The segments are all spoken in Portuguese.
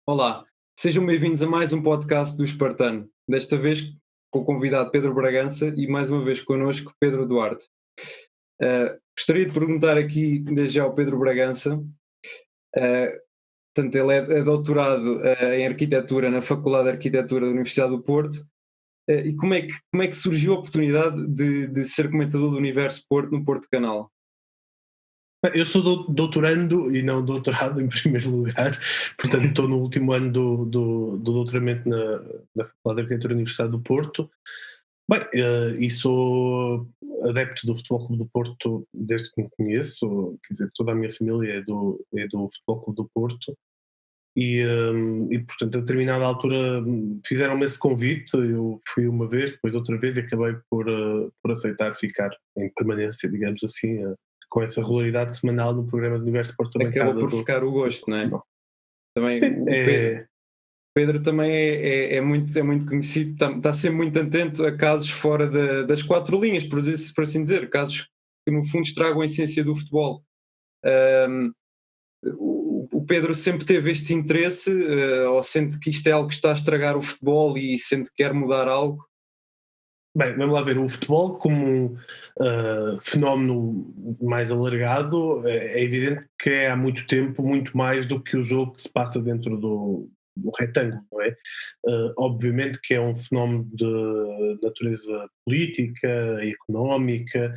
Olá, sejam bem-vindos a mais um podcast do Espartano. Desta vez com o convidado Pedro Bragança e mais uma vez connosco Pedro Duarte. Gostaria de perguntar aqui desde já ao Pedro Bragança, uh, portanto ele é doutorado em Arquitetura na Faculdade de Arquitetura da Universidade do Porto, e como é que surgiu a oportunidade de ser comentador do Universo Porto no Porto Canal? Bem, eu sou doutorando e não doutorado em primeiro lugar, portanto estou no último ano do doutoramento na Faculdade de Arquitetura da Universidade do Porto. Bem, e sou adepto do Futebol Clube do Porto desde que me conheço, quer dizer, toda a minha família é do Futebol Clube do Porto e portanto a determinada altura fizeram-me esse convite, eu fui uma vez, depois outra vez e acabei por aceitar ficar em permanência, digamos assim, com essa regularidade semanal no programa do Universo Porto da Acabou Bancada por do ficar o gosto, não é? Portugal. Também Sim, o Pedro também é muito conhecido, está sempre muito atento a casos fora das quatro linhas, por assim dizer, casos que no fundo estragam a essência do futebol. Um, o Pedro sempre teve este interesse, ou sente que isto é algo que está a estragar o futebol e sente que quer mudar algo? bem, vamos lá ver, o futebol como um fenómeno mais alargado, é evidente que é há muito tempo muito mais do que o jogo que se passa dentro do retângulo, não é? Obviamente que é um fenómeno de natureza política, económica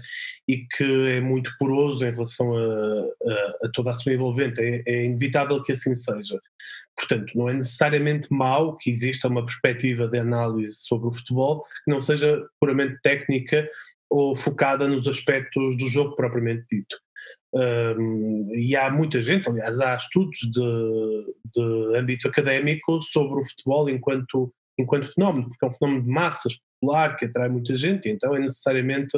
e que é muito poroso em relação a toda a sua envolvente, é inevitável que assim seja. Portanto, não é necessariamente mau que exista uma perspectiva de análise sobre o futebol que não seja puramente técnica ou focada nos aspectos do jogo propriamente dito. E há muita gente, aliás, há estudos de âmbito académico sobre o futebol enquanto fenómeno, porque é um fenómeno de massas popular que atrai muita gente, e então é necessariamente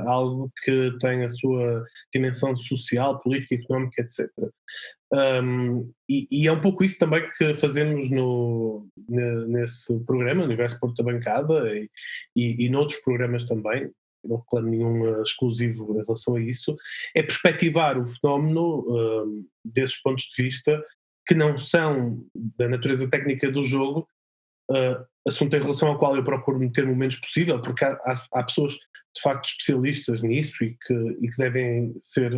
algo que tem a sua dimensão social, política, económica, etc. E é um pouco isso também que fazemos nesse programa, Universo Porto da Bancada, e noutros programas também, não reclamo nenhum exclusivo em relação a isso, é perspectivar o fenómeno desses pontos de vista que não são da natureza técnica do jogo, assunto em relação ao qual eu procuro meter-me o menos possível, porque há pessoas de facto especialistas nisso e que devem ser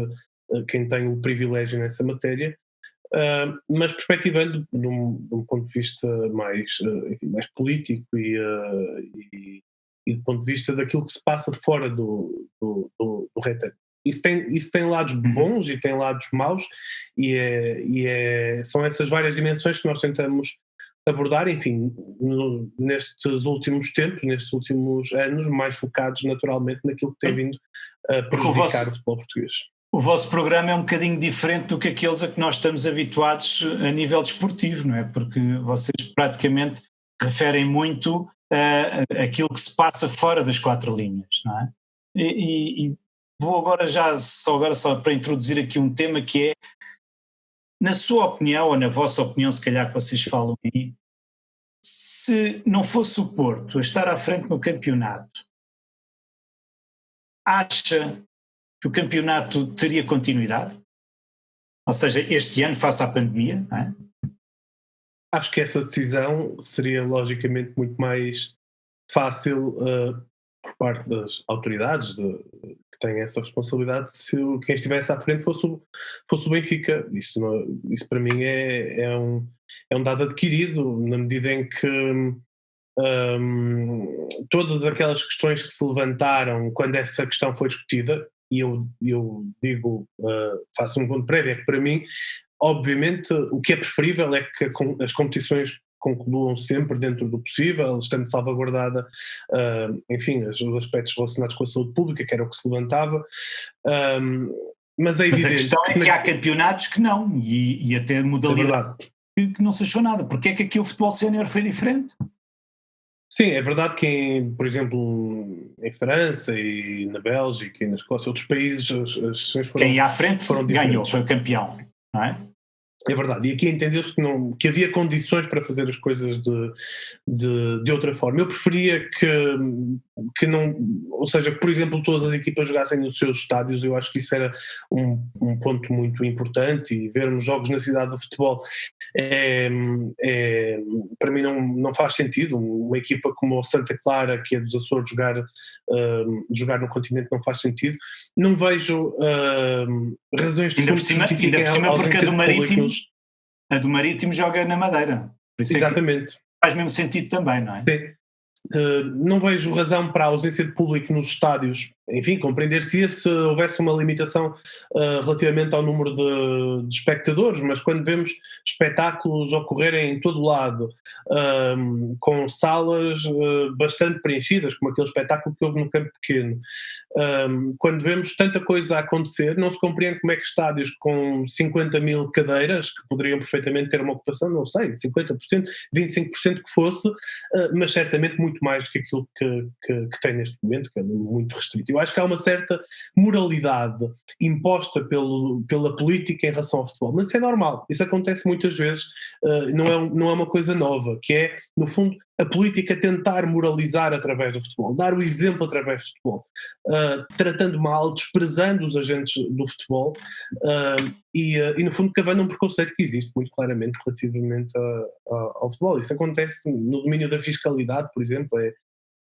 quem tem o privilégio nessa matéria, mas perspectivando de um ponto de vista mais, enfim, mais político e do ponto de vista daquilo que se passa fora do retângulo. Isso tem lados Uhum. bons e tem lados maus, são essas várias dimensões que nós tentamos abordar, enfim, nestes últimos tempos, nestes últimos anos, mais focados naturalmente naquilo que tem vindo a Porque o prejudicar o vosso, futebol português. o vosso programa é um bocadinho diferente do que aqueles a que nós estamos habituados a nível desportivo, não é? Porque vocês praticamente referem muito aquilo que se passa fora das quatro linhas, não é? E vou agora só para introduzir aqui um tema que é, na sua opinião, ou na vossa opinião, se calhar que vocês falam aí, se não fosse o Porto a estar à frente no campeonato, acha que o campeonato teria continuidade? Ou seja, este ano, face à pandemia, não é? Acho que essa decisão seria logicamente muito mais fácil por parte das autoridades que têm essa responsabilidade se quem estivesse à frente fosse o Benfica. Isso para mim é um dado adquirido, na medida em que todas aquelas questões que se levantaram quando essa questão foi discutida, e eu digo, faço um ponto prévio, é que para mim, obviamente, o que é preferível é que as competições concluam sempre dentro do possível, estando salvaguardada, enfim, os aspectos relacionados com a saúde pública, que era o que se levantava, mas é Mas a evidente questão que é que há campeonatos que não, e até é modalidades verdade. que não se achou nada. Porque é que aqui o futebol sénior foi diferente? Sim, é verdade que, por exemplo, em França e na Bélgica e na Escócia, outros países, as sessões Quem foram, ia à frente foram ganhou, diferentes. foi o campeão, não é? É verdade. E aqui entendeu-se que havia condições para fazer as coisas de outra forma. Eu preferia que não, ou seja, por exemplo, todas as equipas jogassem nos seus estádios. Eu acho que isso era um ponto muito importante, e vermos jogos na cidade do futebol para mim não faz sentido. Uma equipa como o Santa Clara, que é dos Açores, jogar no continente não faz sentido. Não vejo razões de fundo que justifiquem a porque a do Marítimo joga na Madeira. Por isso exatamente. Faz mesmo sentido também, não é? Sim. Não vejo razão para a ausência de público nos estádios. Enfim, compreender-se se houvesse uma limitação relativamente ao número de espectadores, mas quando vemos espetáculos ocorrerem em todo lado, com salas bastante preenchidas, como aquele espetáculo que houve no Campo Pequeno, quando vemos tanta coisa a acontecer, não se compreende como é que estádios com 50 mil cadeiras, que poderiam perfeitamente ter uma ocupação, não sei, de 50%, 25% que fosse, mas certamente muito mais do que aquilo que tem neste momento, que é muito restrito. Eu acho que há uma certa moralidade imposta pela política em relação ao futebol, mas isso é normal, isso acontece muitas vezes, não é uma coisa nova, que é, no fundo, a política tentar moralizar através do futebol, dar o exemplo através do futebol, tratando mal, desprezando os agentes do futebol, e no fundo cavando um preconceito que existe muito claramente relativamente ao futebol. Isso acontece no domínio da fiscalidade, por exemplo,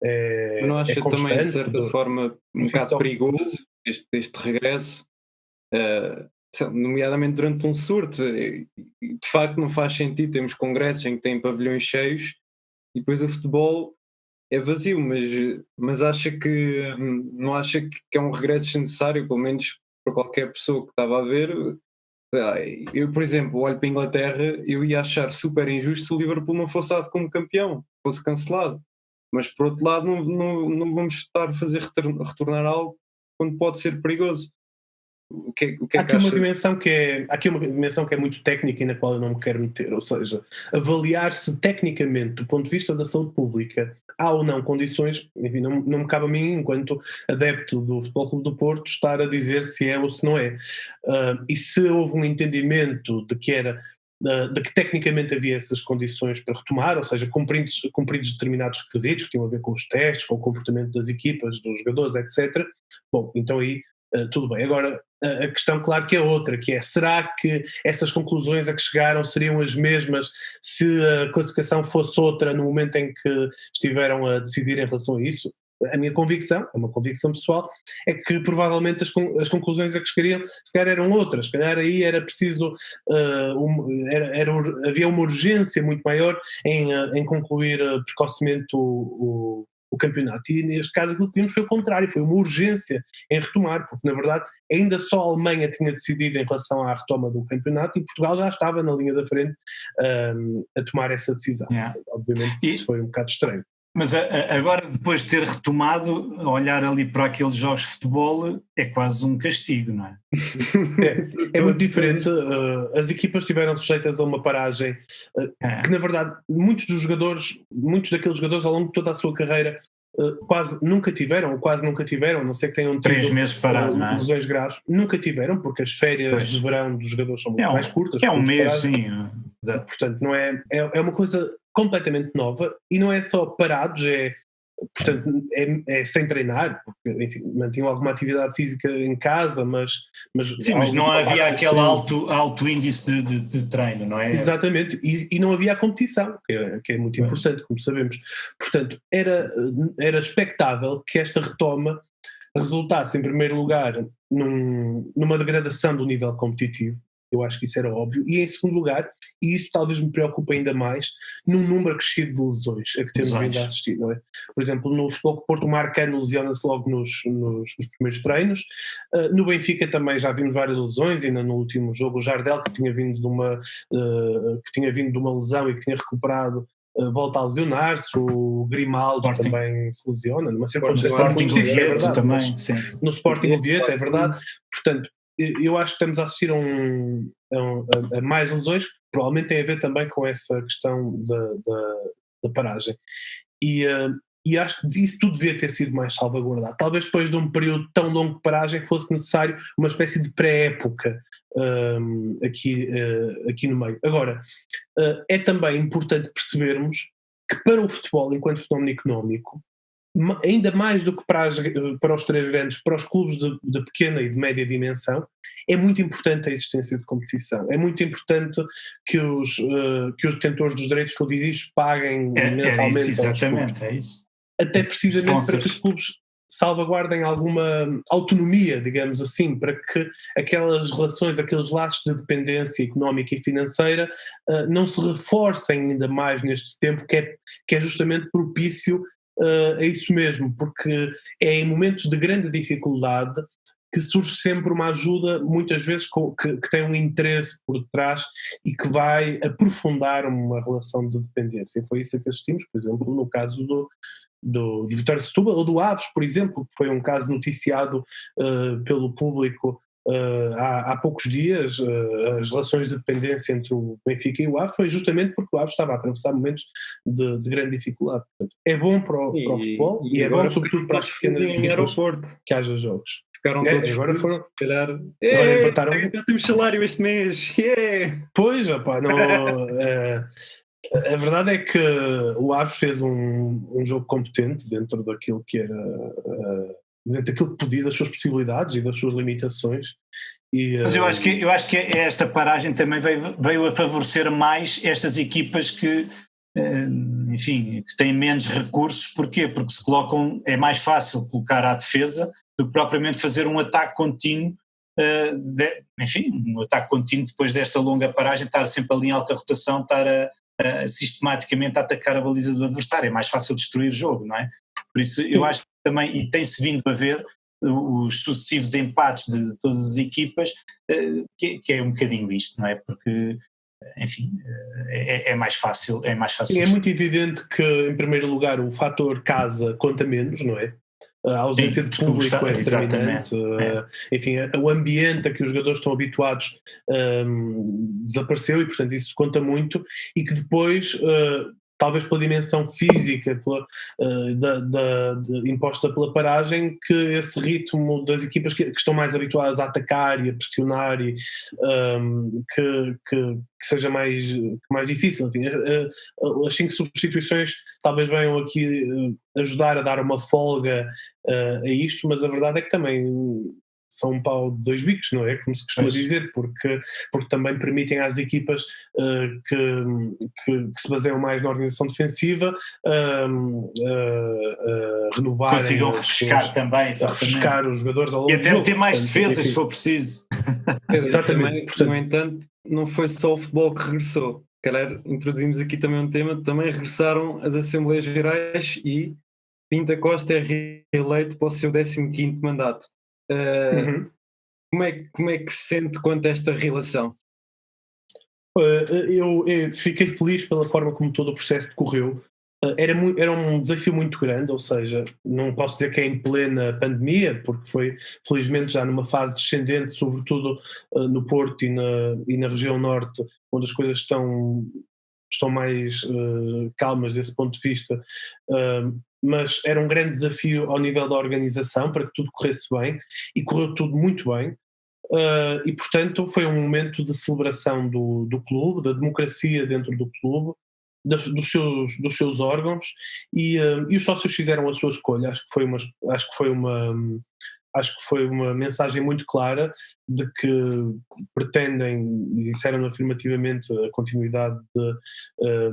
Mas não acha constante, também, de certa forma, um bocado perigoso este regresso, nomeadamente durante um surto? De facto não faz sentido, temos congressos em que têm pavilhões cheios e depois o futebol é vazio, mas não acha que é um regresso desnecessário, pelo menos para qualquer pessoa que estava a ver? Eu, por exemplo, olho para a Inglaterra, eu ia achar super injusto se o Liverpool não fosse dado como campeão, fosse cancelado. Mas por outro lado não vamos estar a fazer retornar algo quando pode ser perigoso. O que é há aqui uma dimensão que é muito técnica e na qual eu não me quero meter, ou seja, avaliar se tecnicamente, do ponto de vista da saúde pública, há ou não condições. Enfim, não me cabe a mim, enquanto adepto do Futebol Clube do Porto, estar a dizer se é ou se não é. E se houve um entendimento de que tecnicamente havia essas condições para retomar, ou seja, cumpridos determinados requisitos que tinham a ver com os testes, com o comportamento das equipas, dos jogadores, etc. Bom, então aí tudo bem. Agora, a questão, claro, que é outra, que é: será que essas conclusões a que chegaram seriam as mesmas se a classificação fosse outra no momento em que estiveram a decidir em relação a isso? A minha convicção, é uma convicção pessoal, é que provavelmente as conclusões a que chegariam se calhar eram outras. Se calhar aí era preciso, havia uma urgência muito maior em concluir precocemente o campeonato, e neste caso aquilo que vimos foi o contrário, foi uma urgência em retomar, porque na verdade ainda só a Alemanha tinha decidido em relação à retoma do campeonato e Portugal já estava na linha da frente a tomar essa decisão. Obviamente que isso foi um bocado estranho. Mas agora, depois de ter retomado, olhar ali para aqueles jogos de futebol é quase um castigo, não é? É muito diferente. As equipas estiveram sujeitas a uma paragem que, na verdade, muitos daqueles jogadores ao longo de toda a sua carreira quase nunca tiveram, a não ser que tenham tido 3 meses parados, lesões graves, nunca tiveram, porque as férias de verão dos jogadores são muito mais curtas. É um mês, sim. Portanto, não é uma coisa completamente nova, e não é só parados, portanto, é sem treinar, porque, enfim, mantinham alguma atividade física em casa, mas sim, mas não havia aquele alto índice de treino, não é? Exatamente, e não havia a competição, que é muito importante, como sabemos. Portanto, era expectável que esta retoma resultasse, em primeiro lugar, numa degradação do nível competitivo. Eu acho que isso era óbvio. E em segundo lugar, e isso talvez me preocupe ainda mais, num número crescido de lesões a que temos vindo a assistir, não é? Por exemplo, no Futebol do Porto, o Marcano lesiona-se logo nos primeiros treinos. No Benfica também já vimos várias lesões, ainda no último jogo o Jardel, que tinha vindo de uma lesão e que tinha recuperado, volta a lesionar-se. O Grimaldo também se lesiona, numa circunstância muito específica, é verdade. Também, sim. No Sporting Oviedo, é verdade. Portanto, eu acho que estamos a assistir a mais lesões, que provavelmente tem a ver também com essa questão da paragem. E acho que isso tudo devia ter sido mais salvaguardado. Talvez depois de um período tão longo de paragem fosse necessário uma espécie de pré-época aqui no meio. Agora, é também importante percebermos que para o futebol, enquanto fenómeno económico, ainda mais do que para os três grandes, para os clubes de pequena e de média dimensão, é muito importante a existência de competição. É muito importante que os detentores dos direitos televisivos paguem mensalmente. Isso, exatamente, é isso. Até precisamente para que os clubes salvaguardem alguma autonomia, digamos assim, para que aquelas relações, aqueles laços de dependência económica e financeira não se reforcem ainda mais neste tempo, que é justamente propício a isso mesmo, porque é em momentos de grande dificuldade que surge sempre uma ajuda, muitas vezes que tem um interesse por detrás e que vai aprofundar uma relação de dependência. Foi isso que assistimos, por exemplo, no caso do Vitória de Setúbal, ou do Aves, por exemplo, que foi um caso noticiado pelo público há poucos dias. As relações de dependência entre o Benfica e o Aves foi justamente porque o Aves estava a atravessar momentos de grande dificuldade. Portanto, é bom para o futebol e é bom sobretudo para as pequenas equipas que haja jogos. Ficaram todos agora foram, se calhar, empataram. Temos salário este mês, Pois, opá, não... A verdade é que o Aves fez um jogo competente dentro daquilo que era, dentro daquilo que podia, das suas possibilidades e das suas limitações. Mas eu acho que esta paragem também veio a favorecer mais estas equipas que, enfim, que têm menos recursos. Porquê? Porque se colocam, é mais fácil colocar à defesa do que propriamente fazer um ataque contínuo. Enfim, um ataque contínuo depois desta longa paragem, estar sempre ali em alta rotação, estar sistematicamente a atacar a baliza do adversário. É mais fácil destruir o jogo, não é? Por isso eu acho que também, e tem-se vindo a ver os sucessivos empates de todas as equipas, que é um bocadinho isto, não é? Porque, enfim, é mais fácil. Sim, é muito evidente que, em primeiro lugar, o fator casa conta menos, não é? A ausência de público é determinante. Enfim, o ambiente a que os jogadores estão habituados desapareceu e, portanto, isso conta muito, e que depois, talvez pela dimensão física imposta pela paragem, que esse ritmo das equipas que estão mais habituadas a atacar e a pressionar e que seja mais difícil. Enfim, as 5 substituições talvez venham aqui ajudar a dar uma folga a isto, mas a verdade é que também são um pau de dois bicos, não é? Como se costuma dizer, porque também permitem às equipas que se baseiam mais na organização defensiva renovarem, consigam refrescar também, refrescar os jogadores ao longo do jogo. E até ter mais defesas, se for preciso. Exatamente. Portanto, no entanto, não foi só o futebol que regressou. Calhar introduzimos aqui também um tema, também regressaram as Assembleias Gerais e Pinto Costa é reeleito para o seu 15º mandato. Como é que se sente quanto a esta reeleição? Eu fiquei feliz pela forma como todo o processo decorreu. Era um desafio muito grande, ou seja, não posso dizer que é em plena pandemia, porque foi felizmente já numa fase descendente, sobretudo no Porto e na região norte, onde as coisas estão mais calmas desse ponto de vista, mas era um grande desafio ao nível da organização para que tudo corresse bem, e correu tudo muito bem. E portanto foi um momento de celebração do clube, da democracia dentro do clube, dos seus órgãos, e os sócios fizeram a sua escolha. Acho que foi uma mensagem muito clara de que pretendem, e disseram afirmativamente, a continuidade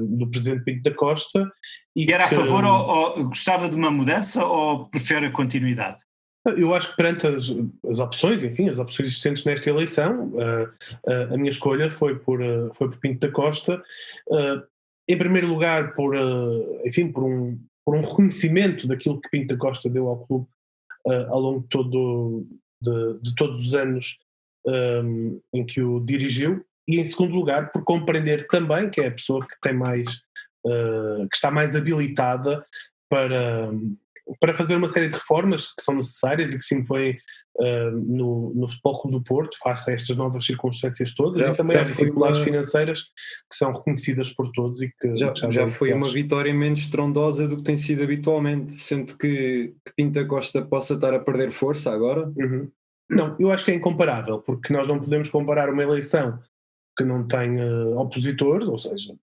do Presidente Pinto da Costa. E era a favor ou gostava de uma mudança, ou prefere a continuidade? Eu acho que perante as opções, enfim, as opções existentes nesta eleição, a minha escolha foi por Pinto da Costa, em primeiro lugar por um reconhecimento daquilo que Pinto da Costa deu ao clube ao longo de todos os anos em que o dirigiu, e em segundo lugar por compreender também que é a pessoa que tem que está mais habilitada para fazer uma série de reformas que são necessárias e que se impõem no Futebol Clube do Porto, face a estas novas circunstâncias todas, e também às dificuldades financeiras que são reconhecidas por todos. E que já foi uma vitória menos estrondosa do que tem sido habitualmente, sendo que Pinto da Costa possa estar a perder força agora? Não, eu acho que é incomparável, porque nós não podemos comparar uma eleição que não tem opositores, ou seja,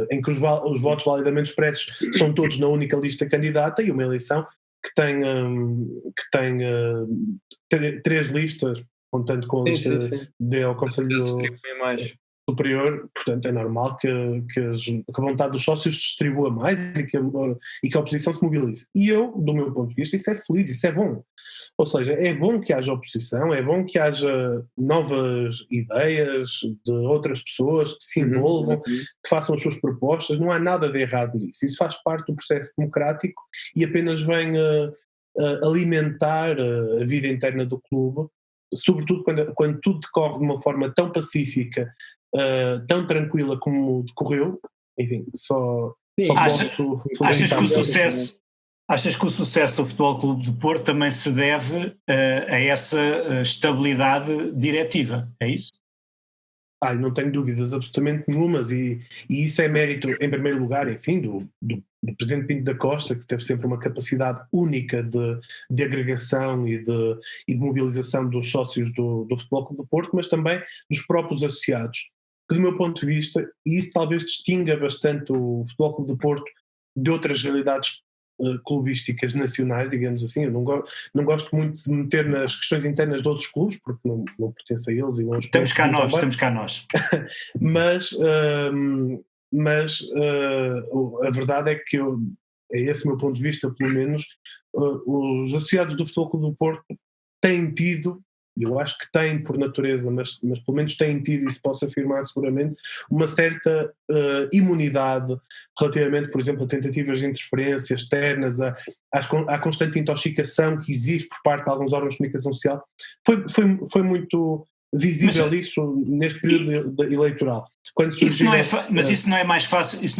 em que os votos validamente expressos são todos na única lista candidata, e uma eleição três listas, contando com a lista de ao Conselho Superior, portanto é normal que a vontade dos sócios distribua mais e que a oposição se mobilize. E eu, do meu ponto de vista, isso é feliz, isso é bom. Ou seja, é bom que haja oposição, é bom que haja novas ideias de outras pessoas que se envolvam, que façam as suas propostas, não há nada de errado nisso. Isso faz parte do processo democrático e apenas vem alimentar a vida interna do clube, sobretudo quando tudo decorre de uma forma tão pacífica, tão tranquila como decorreu. Enfim, só posso... Achas que o sucesso do Futebol Clube do Porto também se deve a essa estabilidade diretiva, é isso? Não tenho dúvidas absolutamente nenhumas, e isso é mérito, em primeiro lugar, enfim, do Presidente Pinto da Costa, que teve sempre uma capacidade única de agregação e de mobilização dos sócios do Futebol Clube do Porto, mas também dos próprios associados. Que, do meu ponto de vista, e isso talvez distinga bastante o Futebol Clube do Porto de outras realidades clubísticas nacionais, digamos assim. Eu não gosto muito de meter nas questões internas de outros clubes, porque não pertence a eles e não os estamos cá nós. Mas a verdade é que é esse o meu ponto de vista, pelo menos, os associados do Futebol Clube do Porto têm tido, e eu acho que têm por natureza, mas pelo menos têm tido, e se posso afirmar seguramente, uma certa imunidade relativamente, por exemplo, a tentativas de interferência externas, à constante intoxicação que existe por parte de alguns órgãos de comunicação social. Foi muito visível isso neste período eleitoral. Mas isso não é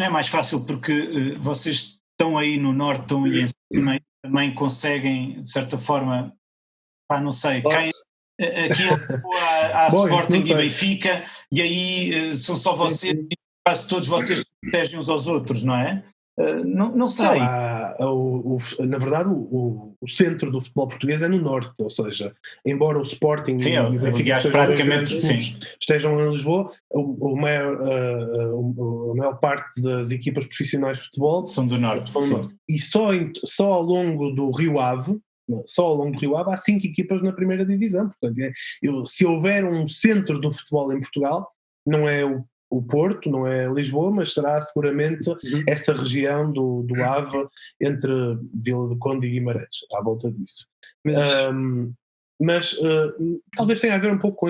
mais fácil porque vocês estão aí no norte, estão aí em cima e também conseguem, de certa forma, não sei, caem aqui à Sporting e Benfica, e aí são só vocês, e quase todos vocês protegem uns aos outros, não é? Não sei. Na verdade, o centro do futebol português é no norte, ou seja, embora o Sporting e o Benfica estejam em Lisboa, a maior parte das equipas profissionais de futebol são do norte. E só ao longo do Rio Ave há 5 equipas na primeira divisão. Portanto, se houver um centro do futebol em Portugal, não é o Porto, não é Lisboa, mas será seguramente essa região do Ave, entre Vila do Conde e Guimarães, à volta disso. Mas talvez tenha a ver um pouco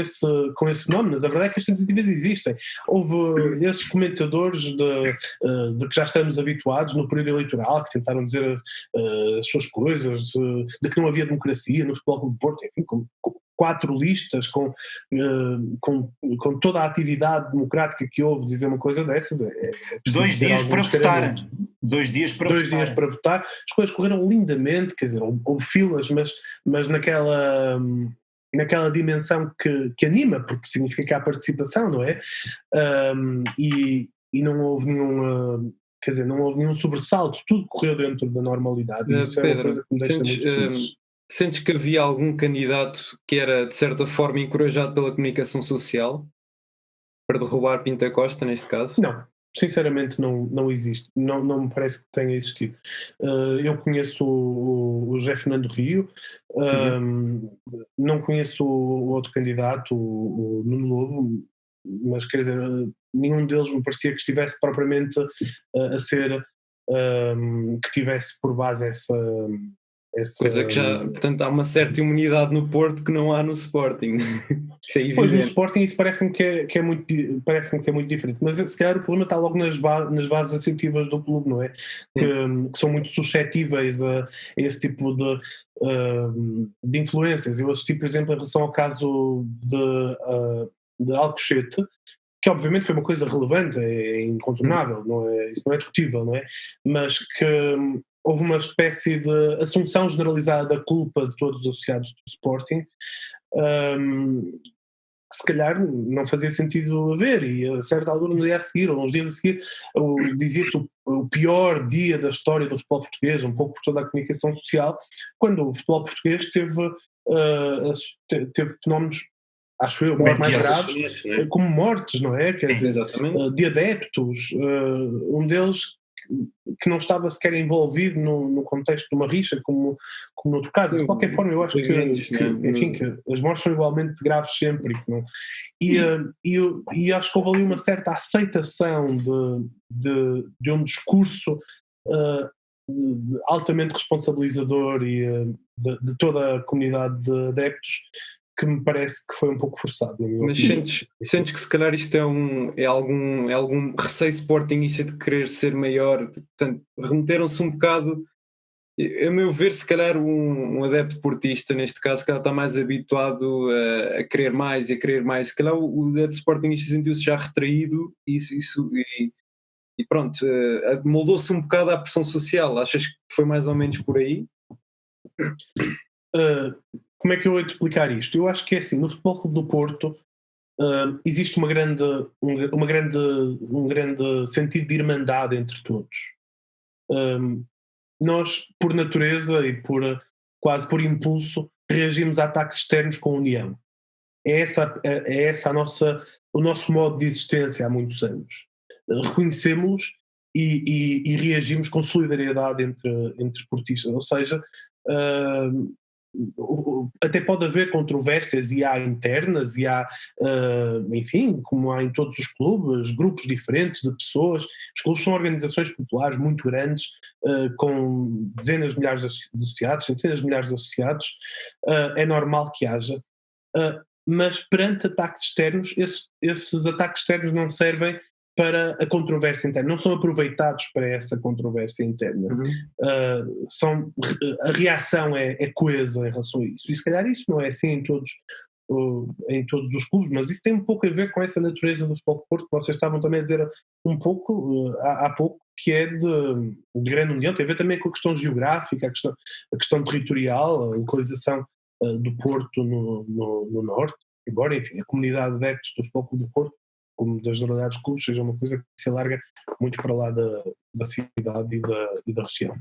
com esse fenómeno, mas a verdade é que as tentativas existem. Houve esses comentadores de que já estamos habituados no período eleitoral, que tentaram dizer as suas coisas, de que não havia democracia no Futebol Clube do Porto, enfim, com 4 listas, com toda a atividade democrática que houve, dizer uma coisa dessas. 2 dias para votar. 2 dias para votar. As coisas correram lindamente, quer dizer, houve filas, mas naquela dimensão que anima, porque significa que há participação, não é? E não houve nenhum sobressalto, tudo correu dentro da normalidade. Isso é uma coisa que me deixa muito feliz. Sentes que havia algum candidato que era, de certa forma, encorajado pela comunicação social para derrubar Pinto da Costa, neste caso? Não, sinceramente não existe. Não me parece que tenha existido. Eu conheço o José Fernando Rio, não conheço o outro candidato, o Nuno Lobo, mas quer dizer, nenhum deles me parecia que estivesse propriamente a ser, que tivesse por base essa coisa que já, portanto, há uma certa imunidade no Porto que não há no Sporting. Isso é evidente. Pois, no Sporting isso parece-me que é muito diferente, mas se calhar o problema está logo nas bases associativas do clube, não é? Que são muito suscetíveis a esse tipo de influências. Eu assisti, por exemplo, em relação ao caso de Alcochete, que obviamente foi uma coisa relevante, é incontornável, isso não é discutível, não é? Mas que houve uma espécie de assunção generalizada da culpa de todos os associados do Sporting, que se calhar não fazia sentido haver, e a certa altura, no dia a seguir, ou uns dias a seguir, dizia-se o pior dia da história do futebol português, um pouco por toda a comunicação social, quando o futebol português teve fenómenos, acho eu, mais graves, como mortes, não é? Quer dizer, de adeptos, um deles que não estava sequer envolvido no contexto de uma rixa, como no outro caso. De qualquer forma, eu acho enfim, que as mortes são igualmente graves sempre. E acho que houve ali uma certa aceitação de um discurso altamente responsabilizador e de toda a comunidade de adeptos, que me parece que foi um pouco forçado. Mas sentes que se calhar isto é algum receio sportingista de querer ser maior? Portanto, remeteram-se um bocado, a meu ver, se calhar um adepto portista, neste caso, se calhar está mais habituado a querer mais e a querer mais. Se calhar o adepto sportingista sentiu-se já retraído e pronto, moldou-se um bocado à pressão social. Achas que foi mais ou menos por aí? Como é que eu vou te explicar isto? Eu acho que é assim, no Futebol Clube do Porto existe um grande sentido de irmandade entre todos. Nós, por natureza e quase por impulso, reagimos a ataques externos com união. É essa o nosso modo de existência há muitos anos. Reconhecemos e reagimos com solidariedade entre portistas. Ou seja, até pode haver controvérsias, e há internas, e há, enfim, como há em todos os clubes, grupos diferentes de pessoas. Os clubes são organizações populares muito grandes, com dezenas de milhares de associados, centenas de milhares de associados. É normal que haja. Mas perante ataques externos, esses ataques externos não servem para a controvérsia interna, não são aproveitados para essa controvérsia interna. A reação é coesa em relação a isso, e se calhar isso não é assim em todos os clubes, mas isso tem um pouco a ver com essa natureza do Futebol do Porto, que vocês estavam também a dizer um pouco, há pouco, que é de grande união. Tem a ver também com a questão geográfica, a questão territorial, a localização do Porto no norte, embora, enfim, a comunidade de adeptos do Futebol do Porto, como das generalidades de clubes, seja uma coisa que se alarga muito para lá da cidade e da região.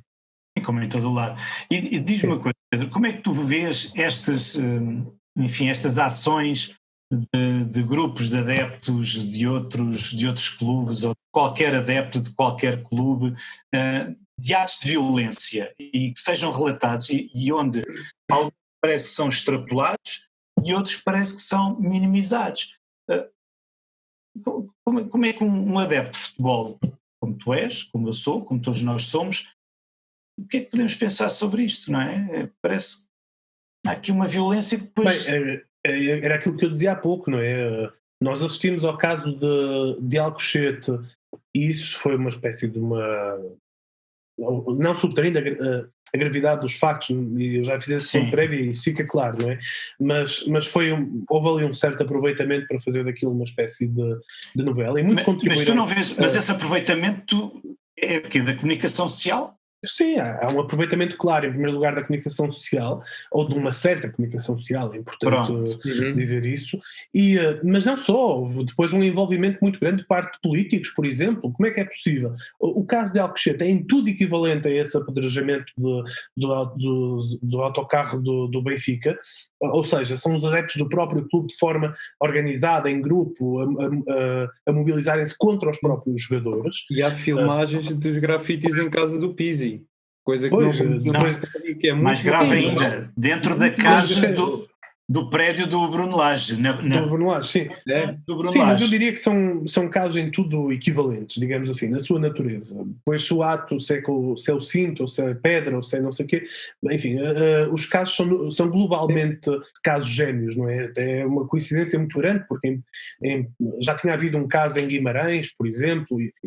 Como em todo o lado. E diz-me uma coisa, Pedro, como é que tu vês estas ações de grupos de adeptos de outros clubes, ou de qualquer adepto de qualquer clube, de atos de violência, e que sejam relatados, e onde alguns parece que são extrapolados e outros parece que são minimizados? Como é que um adepto de futebol, como tu és, como eu sou, como todos nós somos, o que é que podemos pensar sobre isto, não é? Parece que há aqui uma violência que depois... Bem, era aquilo que eu dizia há pouco, não é? Nós assistimos ao caso de Alcochete, e isso foi uma espécie de uma... Não subtraindo a gravidade dos factos, e eu já fiz esse ponto prévio e isso fica claro, não é? Mas houve ali um certo aproveitamento para fazer daquilo uma espécie de novela, e muito contribuíram... Mas tu não vês, mas esse aproveitamento é de quê? Da comunicação social? Sim, há um aproveitamento claro, em primeiro lugar, da comunicação social, ou de uma certa comunicação social, é importante dizer isso, mas não só, houve depois um envolvimento muito grande de parte de políticos, por exemplo. Como é que é possível? O caso de Alcochete é em tudo equivalente a esse apedrejamento do autocarro do Benfica, ou seja, são os adeptos do próprio clube de forma organizada, em grupo, a mobilizarem-se contra os próprios jogadores. E há filmagens dos grafites em casa do Pizzi. Coisa que que é muito mais grave ainda, dentro da casa do prédio do Bruno Lage. Do Bruno Lage, sim. Sim, mas eu diria que são casos em tudo equivalentes, digamos assim, na sua natureza. Pois se o ato, se é o cinto, ou se é pedra, ou se é não sei o quê, enfim, os casos são globalmente casos gêmeos, não é? É uma coincidência muito grande, porque já tinha havido um caso em Guimarães, por exemplo, e, enfim,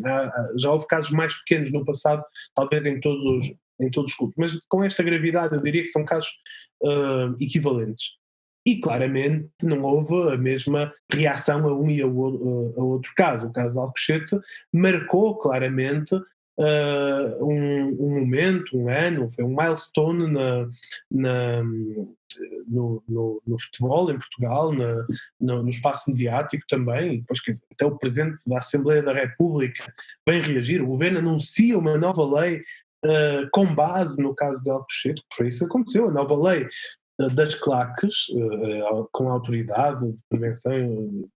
já houve casos mais pequenos no passado, talvez em todos os clubes, mas com esta gravidade eu diria que são casos equivalentes. E claramente não houve a mesma reação a um e a outro caso. O caso de Alcochete marcou claramente um momento, um ano, foi um milestone no futebol em Portugal, no espaço mediático também, e depois até o Presidente da Assembleia da República vem reagir. O Governo anuncia uma nova lei com base no caso de Alcochete, que foi isso que aconteceu, a nova lei das claques, com a autoridade de prevenção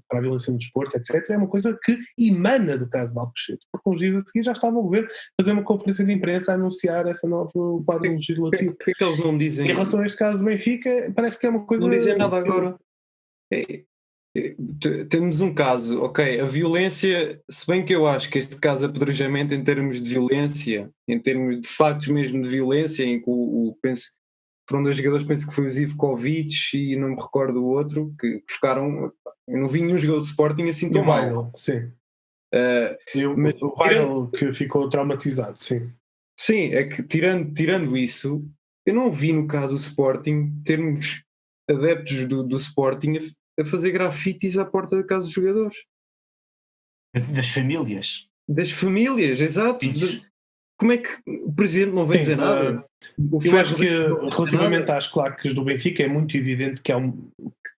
para a violência no desporto, etc., é uma coisa que emana do caso de Alcochete, porque uns dias a seguir já estava o governo a fazer uma conferência de imprensa a anunciar esse novo quadro legislativo. Porquê que eles não dizem? Em relação a este caso do Benfica, parece que é uma coisa... Não dizem nada agora. Temos um caso, ok, a violência, se bem que eu acho que este caso de apedrejamento em termos de violência, em termos de factos mesmo de violência, em que penso, foram 2 jogadores, penso que foi o Zivkovic e não me recordo o outro, que ficaram, eu não vi nenhum jogador de Sporting assim tão mal. Weigl, sim. Mas o Weigl que ficou traumatizado, sim. Sim, é que tirando isso, eu não vi no caso do Sporting termos adeptos do Sporting a fazer grafites à porta da casa dos jogadores. Das famílias. Das famílias, exato. Como é que o presidente não vem dizer nada? Eu acho que relativamente às claques do Benfica é muito evidente que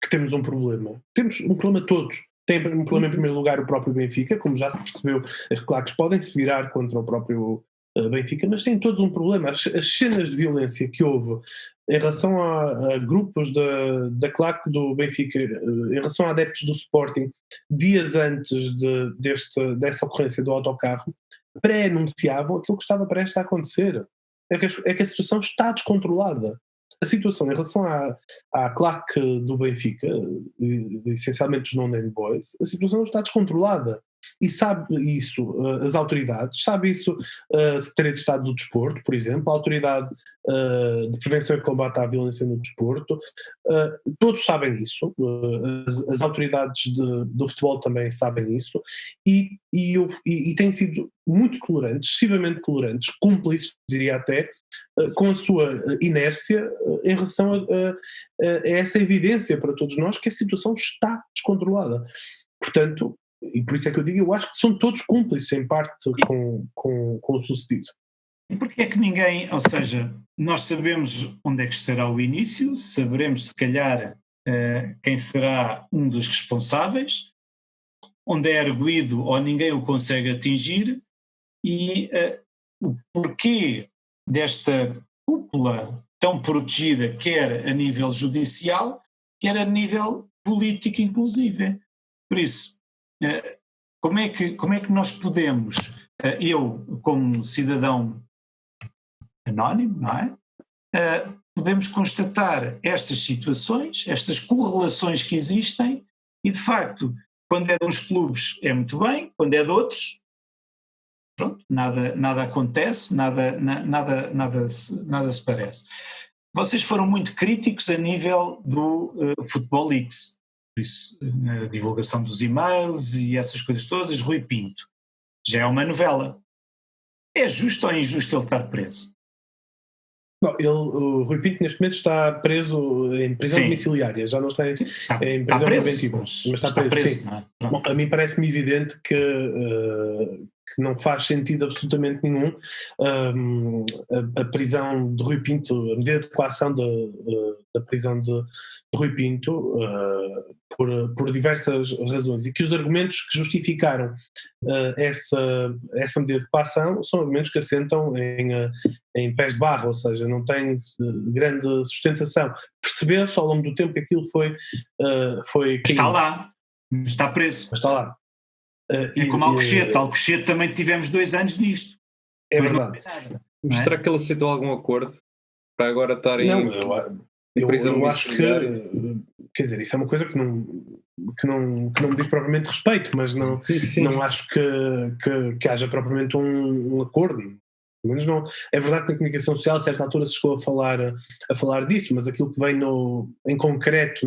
temos um problema. Temos um problema todos. Tem um problema em primeiro lugar o próprio Benfica, como já se percebeu, as claques podem se virar contra o próprio Benfica, mas têm todos um problema. As cenas de violência que houve em relação a grupos da claque do Benfica, em relação a adeptos do Sporting, dias antes dessa ocorrência do autocarro, pré-anunciavam aquilo que estava prestes a acontecer. É que a situação está descontrolada. A situação em relação à claque do Benfica, essencialmente os non-name boys, a situação está descontrolada. E sabe isso as autoridades, sabe isso a Secretaria de Estado do Desporto, por exemplo, a Autoridade de Prevenção e Combate à Violência no Desporto, todos sabem isso, as autoridades do futebol também sabem isso, e têm sido muito tolerantes, excessivamente tolerantes, cúmplices, diria até, com a sua inércia em relação a essa evidência para todos nós que a situação está descontrolada. Portanto, e por isso é que eu digo, eu acho que são todos cúmplices em parte com o sucedido. E porquê é que ninguém, ou seja, nós sabemos onde é que estará o início, saberemos se calhar quem será um dos responsáveis, onde é arguido ou ninguém o consegue atingir, e o porquê desta cúpula tão protegida, quer a nível judicial, quer a nível político inclusive. Por isso, como é que nós podemos, eu como cidadão anónimo, não é? Podemos constatar estas situações, estas correlações que existem e de facto, quando é de uns clubes é muito bem, quando é de outros, pronto, nada acontece, nada se parece. Vocês foram muito críticos a nível do Football Leaks. Isso, na divulgação dos e-mails e essas coisas todas, Rui Pinto. Já é uma novela. É justo ou injusto ele estar preso? Não, o Rui Pinto neste momento está preso em prisão domiciliária, já não está em prisão preventiva. Mas está preso, sim. Bom, a mim parece-me evidente que não faz sentido absolutamente nenhum a prisão de Rui Pinto, a medida de coação da prisão de Rui Pinto por diversas razões, e que os argumentos que justificaram essa medida de coação são argumentos que assentam em pés de barro, ou seja, não têm grande sustentação. Percebeu-se ao longo do tempo que aquilo foi está lá, está preso. Mas está lá. É como Alcochete também tivemos 2 anos nisto. É verdade. Mas será que ele aceitou algum acordo para agora estar em prisão eu acho que, quer dizer, isso é uma coisa que não me diz propriamente respeito, mas não acho que haja propriamente um acordo. Pelo menos não. É verdade que na comunicação social a certa altura se chegou a falar disso, mas aquilo que vem em concreto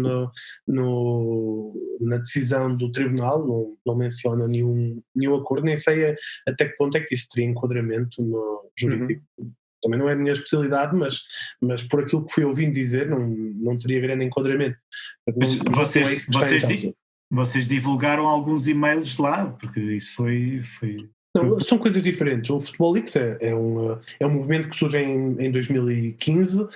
na decisão do tribunal não menciona nenhum acordo, nem sei até que ponto é que isso teria enquadramento no jurídico. Também não é a minha especialidade, mas por aquilo que fui ouvindo dizer não teria grande enquadramento. Vocês divulgaram alguns e-mails lá, porque isso foi... Não, são coisas diferentes. O Football Leaks é um movimento que surge em 2015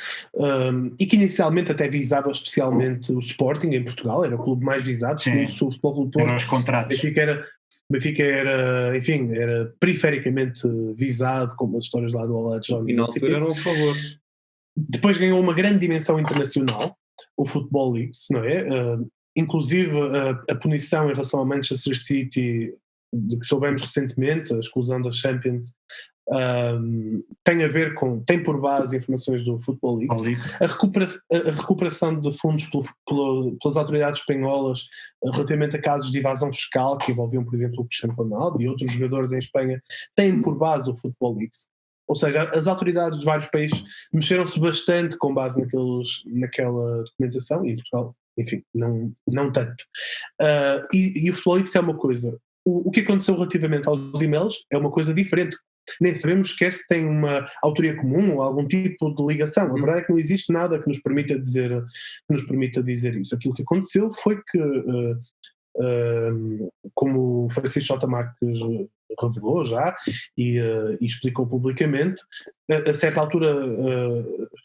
e que inicialmente até visava especialmente o Sporting em Portugal, era o clube mais visado, segundo o Futebol Clube Porto. Eram os contratos. Benfica era, enfim, era perifericamente visado, como as histórias lá do Olá de Johnny. E na altura eram a favor. Depois ganhou uma grande dimensão internacional, o Football Leaks, não é? inclusive a punição em relação ao Manchester City, de que soubemos recentemente, a exclusão da Champions, tem por base informações do Football Leaks. A recuperação de fundos pelas autoridades espanholas relativamente a casos de evasão fiscal que envolviam, por exemplo, o Cristiano Ronaldo e outros jogadores em Espanha, tem por base o Football Leaks. Ou seja, as autoridades de vários países mexeram-se bastante com base naquela documentação, e em Portugal, enfim, não tanto. E o Football Leaks é uma coisa. O que aconteceu relativamente aos e-mails é uma coisa diferente. Nem sabemos sequer se tem uma autoria comum ou algum tipo de ligação. A verdade é que não existe nada que nos permita dizer isso. Aquilo que aconteceu foi que, como o Francisco J. Marques revelou já e explicou publicamente, a certa altura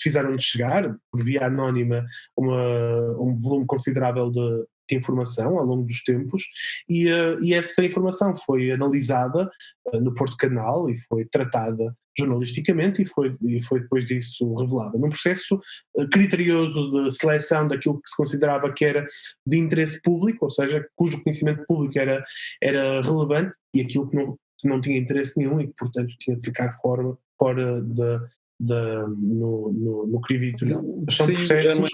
fizeram-nos chegar, por via anónima, um volume considerável de informação ao longo dos tempos, e essa informação foi analisada no Porto Canal e foi tratada jornalisticamente e foi depois disso revelada. Num processo criterioso de seleção daquilo que se considerava que era de interesse público, ou seja, cujo conhecimento público era relevante, e aquilo que não tinha interesse nenhum e que, portanto, tinha de ficar fora no crivo editorial. São processos,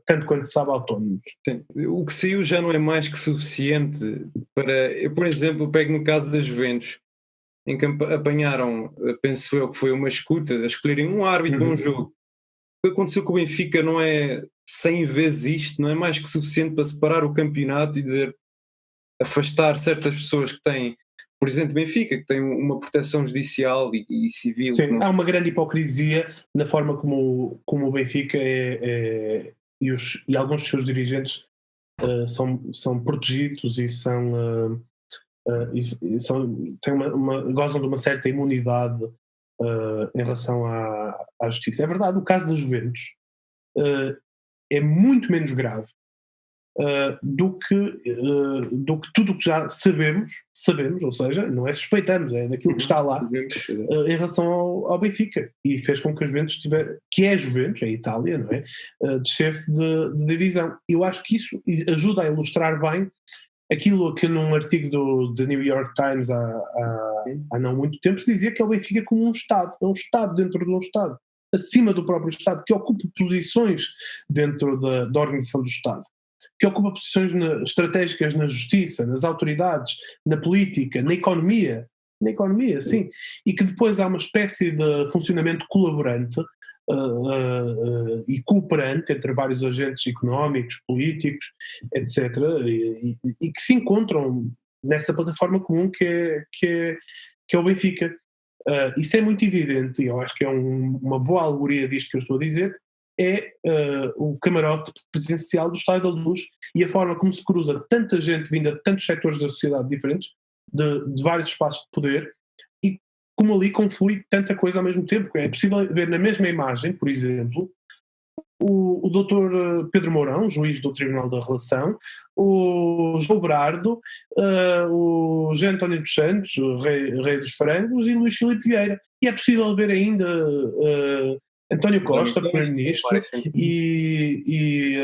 tanto quanto se sabe, autónomos. Sim. O que saiu já não é mais que suficiente para... Eu, por exemplo, pego no caso das Juventus, em que apanharam, penso eu, que foi uma escuta, a escolherem um árbitro para um jogo. O que aconteceu com o Benfica não é 100 vezes isto, não é mais que suficiente para separar o campeonato e dizer, afastar certas pessoas que têm, por exemplo, Benfica, que tem uma proteção judicial e civil. Sim, há uma grande hipocrisia na forma como o Benfica e alguns dos seus dirigentes são protegidos e gozam de uma certa imunidade em relação à justiça. É verdade, o caso das Juventus é muito menos grave do que tudo o que já sabemos, ou seja, não é suspeitamos, é daquilo que está lá em relação ao Benfica, e fez com que a Juventus que é a Juventus, é a Itália, não é? Descesse de divisão. Eu acho que isso ajuda a ilustrar bem aquilo que num artigo do New York Times há não muito tempo se dizia, que é o Benfica como um Estado, é um Estado dentro de um Estado, acima do próprio Estado, que ocupa posições dentro da organização do Estado, que ocupa posições estratégicas na justiça, nas autoridades, na política, na economia, sim, e que depois há uma espécie de funcionamento colaborante e cooperante entre vários agentes económicos, políticos, etc., e que se encontram nessa plataforma comum que é o Benfica. Isso é muito evidente, e eu acho que é uma boa alegoria disto que eu estou a dizer, é o camarote presidencial do Estádio da Luz e a forma como se cruza tanta gente vinda de tantos setores da sociedade diferentes, de vários espaços de poder, e como ali conflui tanta coisa ao mesmo tempo. É possível ver na mesma imagem, por exemplo, o Dr. Pedro Mourão, juiz do Tribunal da Relação, o João Berardo, o José António dos Santos, o rei dos frangos, e Luís Filipe Vieira. E é possível ver ainda António Costa, primeiro-ministro, e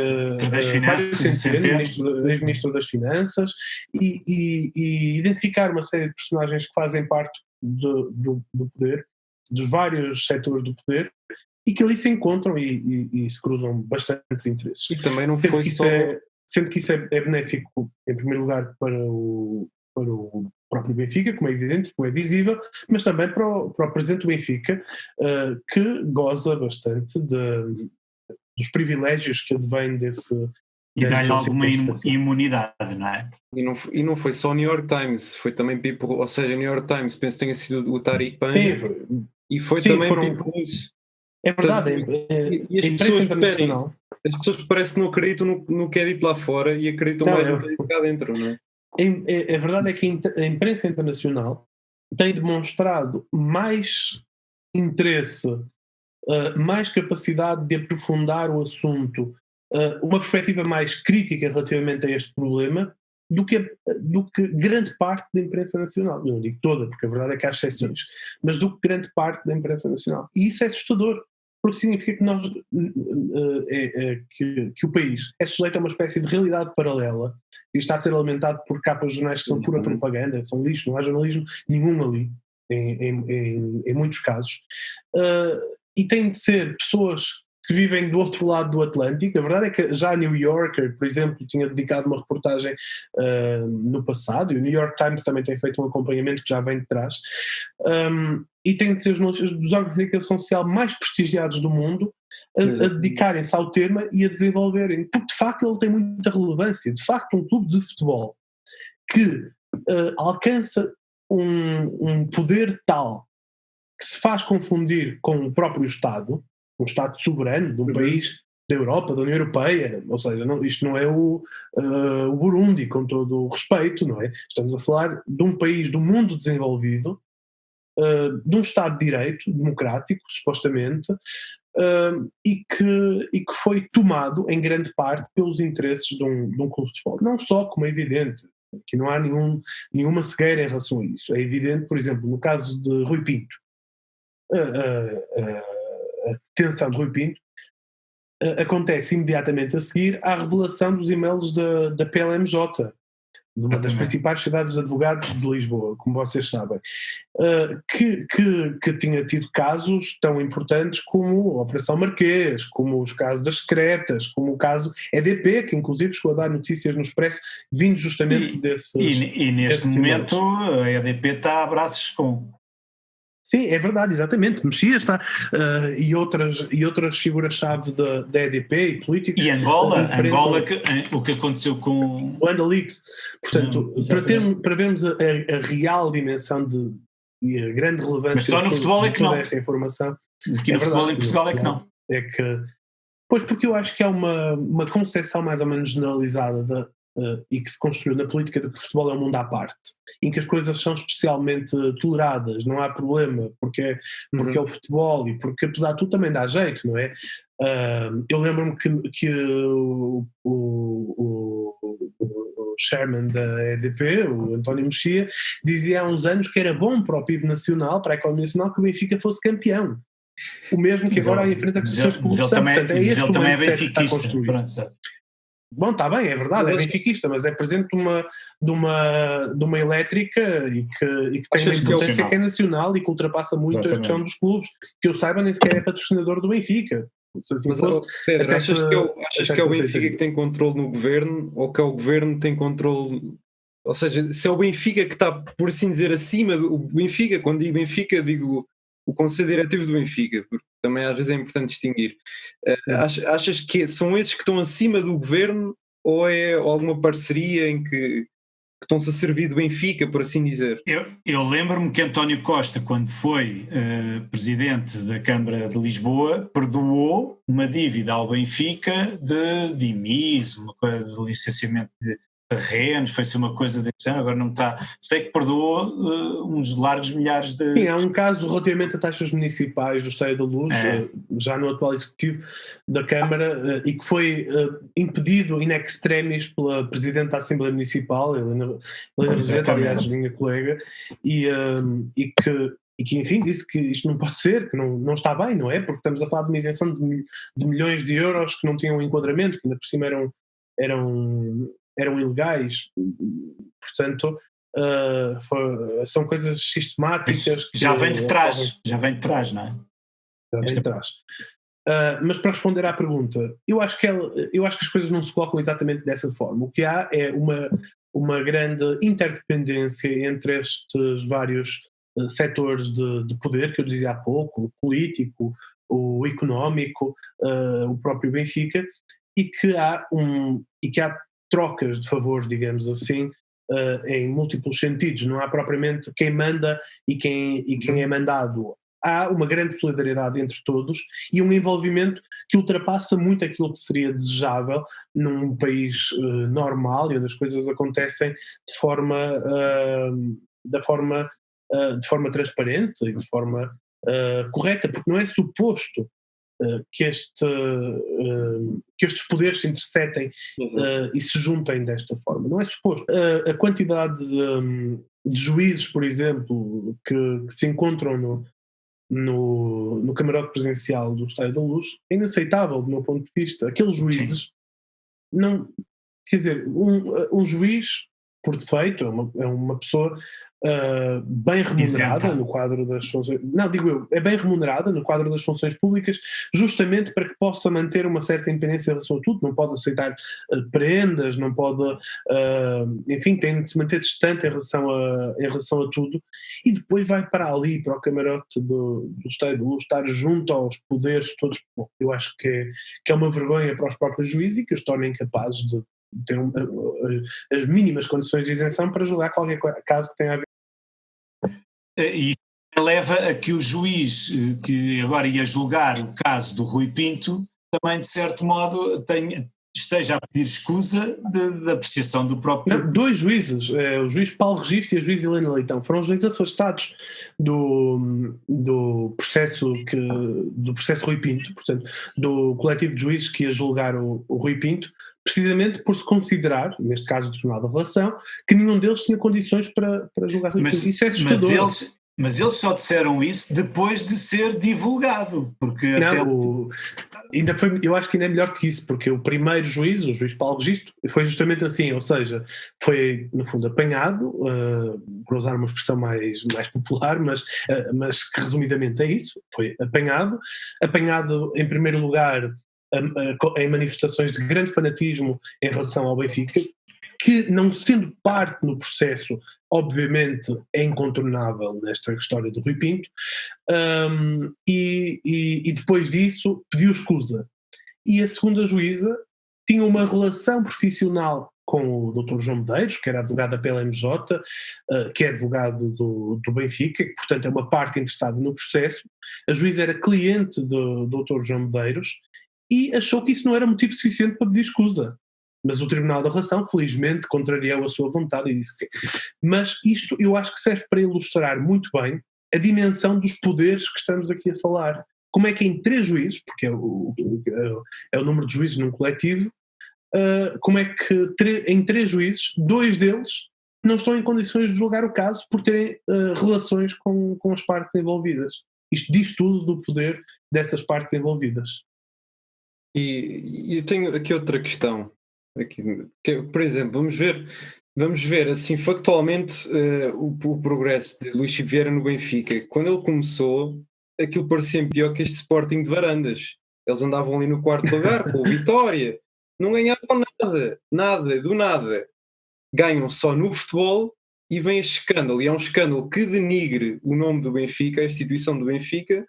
Mário Centeno, ex-ministro das Finanças, e identificar uma série de personagens que fazem parte do poder, dos vários setores do poder, e que ali se encontram e se cruzam bastantes interesses. E também não foi só... Sendo que isso é benéfico, em primeiro lugar, para o próprio Benfica, como é evidente, como é visível, mas também para o presidente do Benfica, que goza bastante dos privilégios que advêm desse... E dá-lhe alguma imunidade, não é? E não foi só o New York Times, foi também People, ou seja, New York Times, penso que tenha sido o Tariq Panja, e foi também People News. É verdade, e as pessoas internacional. As pessoas parece que não acreditam no que é dito lá fora e acreditam mais no que é dito cá dentro, não é? A verdade é que a imprensa internacional tem demonstrado mais interesse, mais capacidade de aprofundar o assunto, uma perspectiva mais crítica relativamente a este problema do que grande parte da imprensa nacional. Eu não digo toda, porque a verdade é que há exceções, mas do que grande parte da imprensa nacional. E isso é assustador. porque significa que nós que o país é sujeito a uma espécie de realidade paralela e está a ser alimentado por capas de jornais que são pura propaganda, são lixo, não há jornalismo nenhum ali, em muitos casos, e tem de ser pessoas que vivem do outro lado do Atlântico. A verdade é que já a New Yorker, por exemplo, tinha dedicado uma reportagem no passado, e o New York Times também tem feito um acompanhamento que já vem de trás, e tem de ser os jornalistas dos órgãos de comunicação social mais prestigiados do mundo a dedicarem-se ao tema e a desenvolverem, porque de facto ele tem muita relevância. De facto, um clube de futebol que alcança um poder tal que se faz confundir com o próprio Estado, um Estado soberano de um país da Europa, da União Europeia, ou seja, isto não é o Burundi, com todo o respeito, não é? Estamos a falar de um país do mundo desenvolvido, de um Estado de Direito, democrático, supostamente, e que foi tomado em grande parte pelos interesses de um clube de futebol. Não só, como é evidente, que não há nenhuma cegueira em relação a isso. É evidente, por exemplo, no caso de Rui Pinto, a detenção de Rui Pinto acontece imediatamente a seguir à revelação dos e-mails da PLMJ, de uma das principais sociedades de advogados de Lisboa, como vocês sabem, que tinha tido casos tão importantes como a Operação Marquês, como os casos das secretas, como o caso EDP, que inclusive chegou a dar notícias no Expresso, vindo justamente desses... E neste momento e-mails. A EDP está a braços com... Sim, é verdade, exatamente. Mexias está, e outras figuras-chave da EDP e políticos. E Angola o que aconteceu com... O Andalix. Portanto, para vermos a real dimensão e a grande relevância... Mas só no futebol é que não. Esta informação. Aqui no futebol em Portugal é que não. É que... Pois, porque eu acho que há uma concepção mais ou menos generalizada e que se construiu na política de que o futebol é um mundo à parte, em que as coisas são especialmente toleradas, não há problema, porque é o futebol e porque apesar de tudo também dá jeito, não é? Eu lembro-me que o chairman da EDP, o António Mexia, dizia há uns anos que era bom para o PIB nacional, para a economia nacional, que o Benfica fosse campeão. O mesmo que agora enfrenta questões de corrupção. Portanto, é este o mindset que está construído. Bom, está bem, é verdade, é benfiquista, mas é presidente de uma elétrica e que tem uma importância que é nacional e que ultrapassa muito a questão dos clubes, que eu saiba nem sequer é patrocinador do Benfica. Assim mas, Pedro, achas que é o Benfica que tem controle no governo ou que é o governo que tem controle? Ou seja, se é o Benfica que está, por assim dizer, acima do Benfica, quando digo Benfica, digo o Conselho Diretivo do Benfica, porque também às vezes é importante distinguir. Achas que são esses que estão acima do governo ou é alguma parceria em que estão-se a servir do Benfica, por assim dizer? Eu lembro-me que António Costa, quando foi presidente da Câmara de Lisboa, perdoou uma dívida ao Benfica de IMIS, uma coisa de licenciamento de terrenos, foi-se uma coisa desse ano, agora não está... Sei que perdoou uns largos milhares de... Sim, há um caso relativamente a taxas municipais do Estádio da Luz, já no atual executivo da Câmara, e que foi impedido in extremis pela Presidente da Assembleia Municipal, Helena Roseta, aliás, minha colega, e que, enfim, disse que isto não pode ser, que não está bem, não é? Porque estamos a falar de uma isenção de milhões de euros que não tinham enquadramento, que ainda por cima eram ilegais, portanto são coisas sistemáticas que já vem de trás, não é? Já vem de trás. Mas para responder à pergunta, eu acho que as coisas não se colocam exatamente dessa forma. O que há é uma grande interdependência entre estes vários setores de poder que eu dizia há pouco, o político, o económico, o próprio Benfica, e que há trocas de favor, digamos assim, em múltiplos sentidos. Não há propriamente quem manda e quem é mandado. Há uma grande solidariedade entre todos e um envolvimento que ultrapassa muito aquilo que seria desejável num país normal e onde as coisas acontecem de forma transparente e de forma correta, porque não é suposto que estes poderes se interceptem e se juntem desta forma. Não é suposto. A quantidade de juízes, por exemplo, que se encontram no camarote presencial do Estádio da Luz é inaceitável do meu ponto de vista. Aqueles juízes não... Quer dizer, um juiz, por defeito, é uma pessoa bem remunerada no quadro das funções... Não, digo eu, é bem remunerada no quadro das funções públicas, justamente para que possa manter uma certa independência em relação a tudo, não pode aceitar prendas, não pode... enfim, tem de se manter distante em relação a tudo, e depois vai para ali, para o camarote do Estádio de Luz, estar junto aos poderes todos. Bom, eu acho que é uma vergonha para os próprios juízes e que os torna incapazes de ter as mínimas condições de isenção para julgar qualquer caso que tenha a ver. E leva a que o juiz que agora ia julgar o caso do Rui Pinto também, de certo modo, esteja a pedir escusa da apreciação do próprio... Não, 2 juízes, o juiz Paulo Registro e a juiz Helena Leitão, foram os 2 afastados do processo Rui Pinto, portanto, do coletivo de juízes que ia julgar o Rui Pinto, precisamente por se considerar, neste caso o Tribunal da Relação, que nenhum deles tinha condições para julgar Rui Pinto. Isso é assustador. Mas eles só disseram isso depois de ser divulgado, porque ainda foi, eu acho que ainda é melhor que isso, porque o primeiro juiz, o juiz Paulo Registro, foi justamente assim, ou seja, foi no fundo apanhado, por usar uma expressão mais popular, mas que resumidamente é isso, foi apanhado em primeiro lugar em manifestações de grande fanatismo em relação ao Benfica, que, não sendo parte no processo, obviamente é incontornável nesta história do Rui Pinto, e depois disso pediu escusa. E a segunda juíza tinha uma relação profissional com o Dr. João Medeiros, que era advogado da PLMJ, que é advogado do Benfica, que portanto é uma parte interessada no processo. A juíza era cliente do Dr. João Medeiros e achou que isso não era motivo suficiente para pedir escusa. Mas o Tribunal da Relação, felizmente, contrariou a sua vontade e disse que sim. Mas isto eu acho que serve para ilustrar muito bem a dimensão dos poderes que estamos aqui a falar. Como é que em 3 juízes, porque é o número de juízes num coletivo, como é que em 3 juízes, 2 deles não estão em condições de julgar o caso por terem relações com as partes envolvidas. Isto diz tudo do poder dessas partes envolvidas. E eu tenho aqui outra questão. Por exemplo, vamos ver assim factualmente o progresso de Luís Chico Vieira no Benfica. Quando ele começou, aquilo parecia pior que este Sporting de Varandas. Eles andavam ali no 4º lugar com o Vitória, não ganhavam nada, do nada. Ganham só no futebol e vem este escândalo. E é um escândalo que denigre o nome do Benfica, a instituição do Benfica,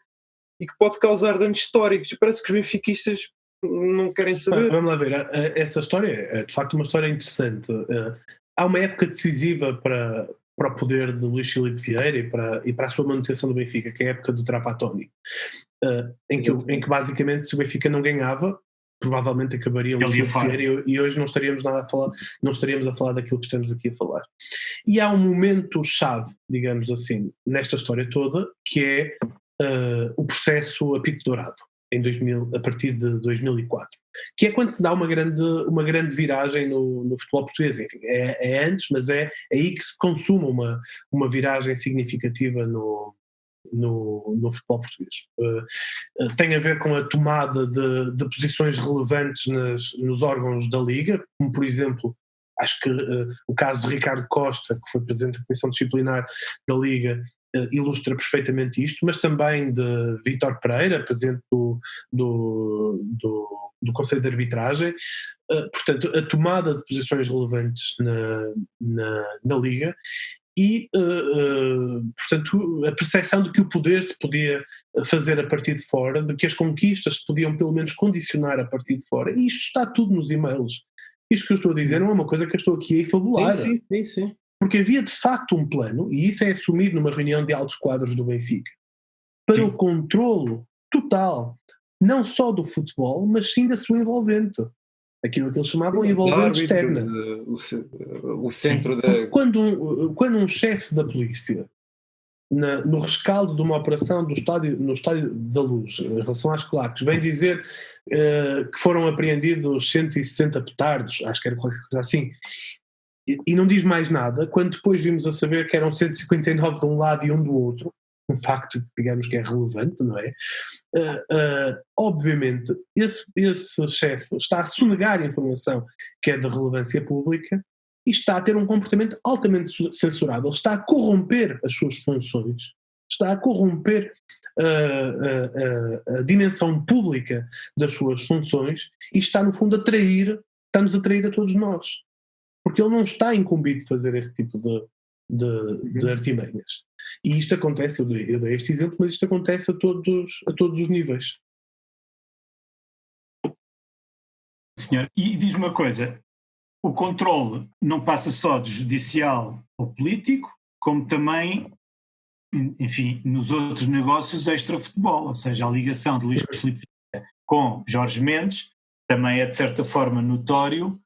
e que pode causar danos históricos. Parece que os benfiquistas não querem saber. Vamos lá ver, essa história é de facto uma história interessante. Há uma época decisiva para o poder de Luís Filipe Vieira e para a sua manutenção do Benfica, que é a época do Trapattoni, em que basicamente se o Benfica não ganhava, provavelmente acabaria Luís Filipe Vieira e hoje não estaríamos a falar daquilo que estamos aqui a falar. E há um momento chave, digamos assim, nesta história toda, que é o processo Apito Dourado. A partir de 2004, que é quando se dá uma grande viragem no futebol português. Enfim, é antes, mas é aí que se consuma uma viragem significativa no futebol português. Tem a ver com a tomada de posições relevantes nos órgãos da Liga, como por exemplo, acho que o caso de Ricardo Costa, que foi presidente da Comissão Disciplinar da Liga, ilustra perfeitamente isto, mas também de Vítor Pereira, presidente do Conselho de Arbitragem. Portanto, a tomada de posições relevantes na Liga e, portanto, a percepção de que o poder se podia fazer a partir de fora, de que as conquistas se podiam pelo menos condicionar a partir de fora, e isto está tudo nos e-mails. Isto que eu estou a dizer não é uma coisa que eu estou aqui a efabular. Sim. Porque havia de facto um plano, e isso é assumido numa reunião de altos quadros do Benfica, para o controlo total, não só do futebol, mas sim da sua envolvente. Aquilo que eles chamavam envolvente externa. O centro da... Quando um chefe da polícia, no rescaldo de uma operação no Estádio da Luz, em relação às claques, vem dizer que foram apreendidos 160 petardos, acho que era qualquer coisa assim, e não diz mais nada, quando depois vimos a saber que eram 159 de um lado e um do outro, um facto, digamos, que é relevante, não é? Obviamente, esse chefe está a sonegar informação que é de relevância pública e está a ter um comportamento altamente censurável, está a corromper as suas funções, está a corromper a dimensão pública das suas funções e está, no fundo, está-nos a trair a todos nós. Porque ele não está incumbido de fazer esse tipo de artimanhas. E isto acontece, eu dei este exemplo, mas isto acontece a todos os níveis. Senhor, e diz-me uma coisa, o controle não passa só do judicial ao político, como também, enfim, nos outros negócios extra-futebol, ou seja, a ligação de Luís Filipe com Jorge Mendes também é de certa forma notório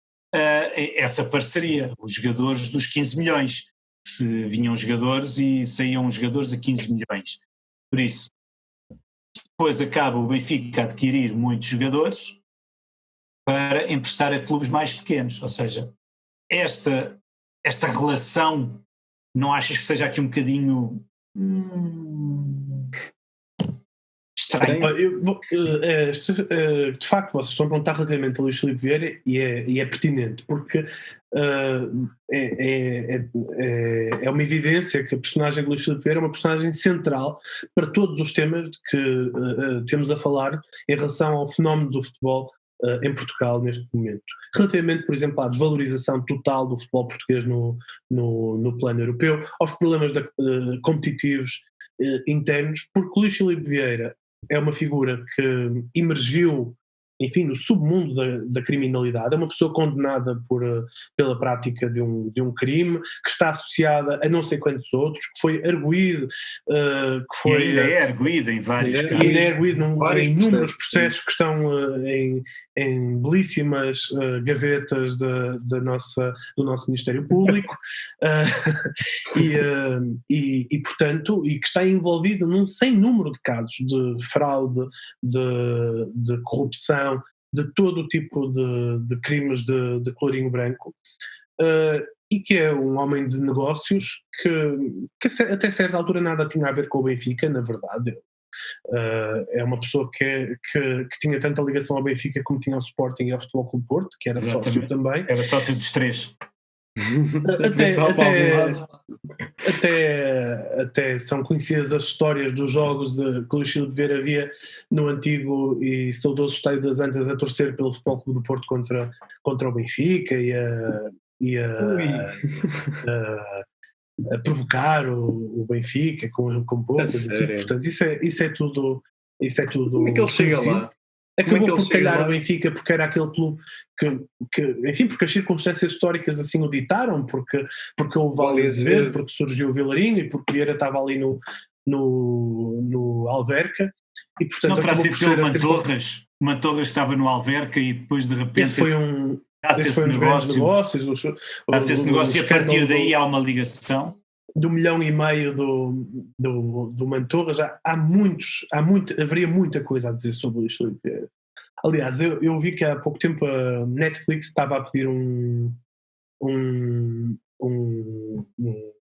essa parceria, os jogadores dos 15 milhões, se vinham jogadores e saíam jogadores a 15 milhões. Por isso, depois acaba o Benfica a adquirir muitos jogadores para emprestar a clubes mais pequenos, ou seja, esta relação, não achas que seja aqui um bocadinho estranho? De facto, vocês estão a perguntar relativamente a Luís Filipe Vieira e é pertinente, porque é uma evidência que a personagem de Luís Filipe Vieira é uma personagem central para todos os temas de que temos a falar em relação ao fenómeno do futebol em Portugal neste momento. Relativamente, por exemplo, à desvalorização total do futebol português no plano europeu, aos problemas competitivos internos, porque Luís Filipe Vieira é uma figura que emergiu, enfim, no submundo da criminalidade, é uma pessoa condenada pela prática de um crime, que está associada a não sei quantos outros, que foi arguído, que foi... E ainda é arguído em vários casos. E ainda é arguído em inúmeros processos que estão em belíssimas gavetas do nosso Ministério Público, e portanto, e que está envolvido num sem número de casos de fraude, de corrupção, de todo o tipo de crimes de colorinho branco, e que é um homem de negócios que até certa altura nada tinha a ver com o Benfica, na verdade. É uma pessoa que tinha tanta ligação ao Benfica como tinha ao Sporting e ao Futebol Clube Porto, que era sócio também. Era sócio dos três. Até são conhecidas as histórias dos jogos que Luís Filipe Vieira havia no antigo e saudoso Estádio das Antas a torcer pelo Futebol Clube do Porto contra o Benfica e a provocar o Benfica com poucas. Portanto, isso é tudo. Como é que ele chega lá? Acabou por calhar o Benfica porque era aquele clube que, enfim, porque as circunstâncias históricas assim o ditaram, porque houve Vale Azevedo, porque surgiu o Vilarinho e porque Vieira estava ali no Alverca. E, portanto, não terá sido pelo Mantorras? O Mantorras estava no Alverca e depois de repente... Esse foi um dos grandes negócios. Esse negócio e a partir daí há uma ligação. Do 1,5 milhão do Mantorra, já haveria muita coisa a dizer sobre o Luís Filipe Vieira. Aliás, eu vi que há pouco tempo a Netflix estava a pedir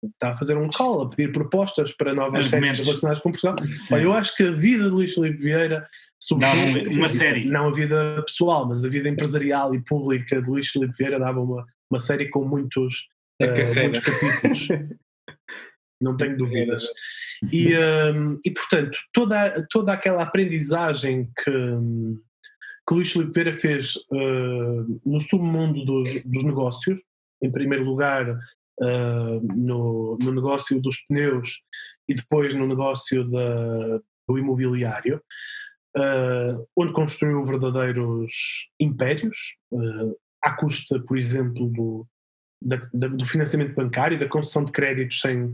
está a fazer um call, a pedir propostas para novas séries relacionadas com Portugal. Eu acho que a vida de Luís Filipe Vieira, sobretudo, uma série. Não a vida pessoal, mas a vida empresarial e pública de Luís Filipe Vieira dava uma série com muitos capítulos. Não tenho dúvidas. E portanto, toda aquela aprendizagem que Luís Filipe Vieira fez no submundo dos negócios, em primeiro lugar no negócio dos pneus e depois no negócio do imobiliário, onde construiu verdadeiros impérios, à custa, por exemplo, do financiamento bancário, da concessão de créditos sem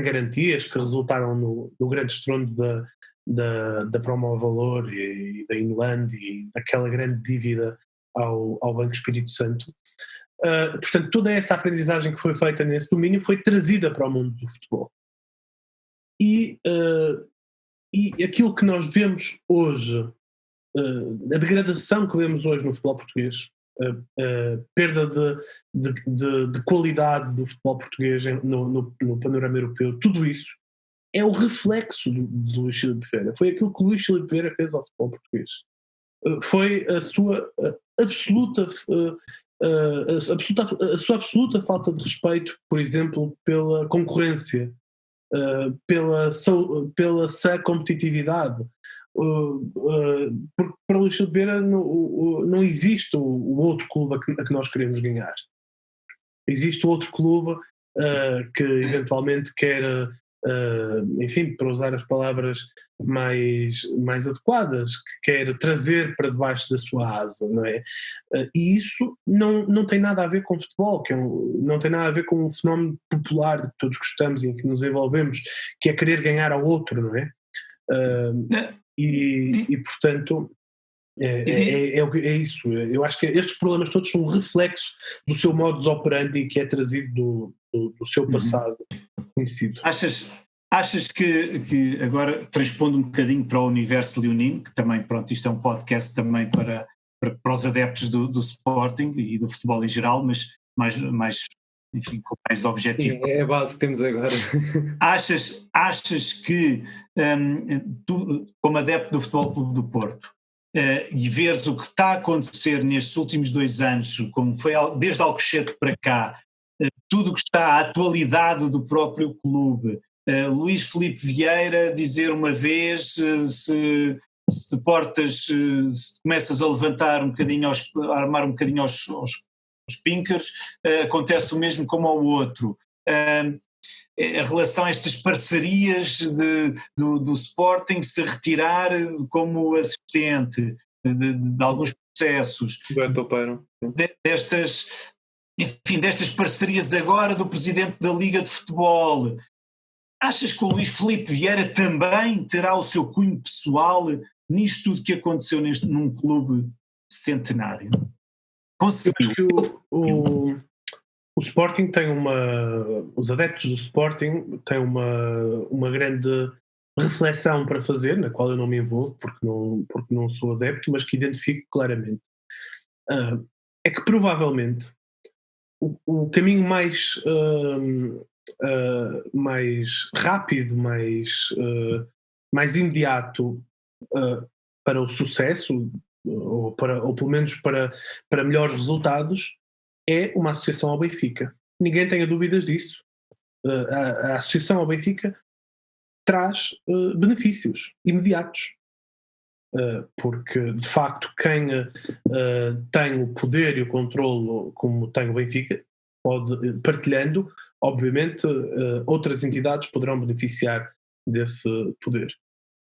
garantias, que resultaram no grande estrondo da Promovalor e da Inland e daquela grande dívida ao Banco Espírito Santo. Portanto, toda essa aprendizagem que foi feita nesse domínio foi trazida para o mundo do futebol. E aquilo que nós vemos hoje, a degradação que vemos hoje no futebol português, a perda de qualidade do futebol português no panorama europeu, tudo isso é o reflexo de Luís Filipe Vieira. Foi aquilo que Luís Filipe Vieira fez ao futebol português. Foi a sua absoluta falta de respeito, por exemplo, pela concorrência, pela sã competitividade. Porque para Luís Filipe Vieira não existe o outro clube a que nós queremos ganhar. Existe outro clube que eventualmente quer, enfim, para usar as palavras mais adequadas, que quer trazer para debaixo da sua asa, não é? E isso não tem nada a ver com futebol, não tem nada a ver com um fenómeno popular de que todos gostamos e em que nos envolvemos, que é querer ganhar ao outro, não é? E portanto... É isso. Eu acho que estes problemas todos são um reflexo do seu modus operandi que é trazido do seu passado conhecido. Achas que agora transpondo um bocadinho para o universo leonino, que também, pronto, isto é um podcast também para os adeptos do Sporting e do futebol em geral, mas mais enfim, com mais objetivo. Sim, é a base que temos agora. Achas que tu, como adepto do Futebol Clube do Porto, e veres o que está a acontecer nestes últimos 2 anos, como foi desde Alcochete para cá, tudo o que está à atualidade do próprio clube, Luís Filipe Vieira dizer uma vez, se começas a levantar um bocadinho, a armar um bocadinho aos píncaros, acontece o mesmo como ao outro. A relação a estas parcerias do Sporting se retirar como assistente de alguns processos, destas parcerias agora do presidente da Liga de Futebol. Achas que o Luís Filipe Vieira também terá o seu cunho pessoal nisto tudo que aconteceu num clube centenário? Conseguiu. Eu acho que o Sporting tem os adeptos do Sporting têm uma grande reflexão para fazer, na qual eu não me envolvo porque não sou adepto, mas que identifico claramente. É que provavelmente o caminho mais rápido, mais imediato para o sucesso, ou pelo menos para melhores resultados, é uma associação ao Benfica. Ninguém tenha dúvidas disso. A associação ao Benfica traz benefícios imediatos. Porque, de facto, quem tem o poder e o controlo, como tem o Benfica, partilhando, obviamente, outras entidades poderão beneficiar desse poder.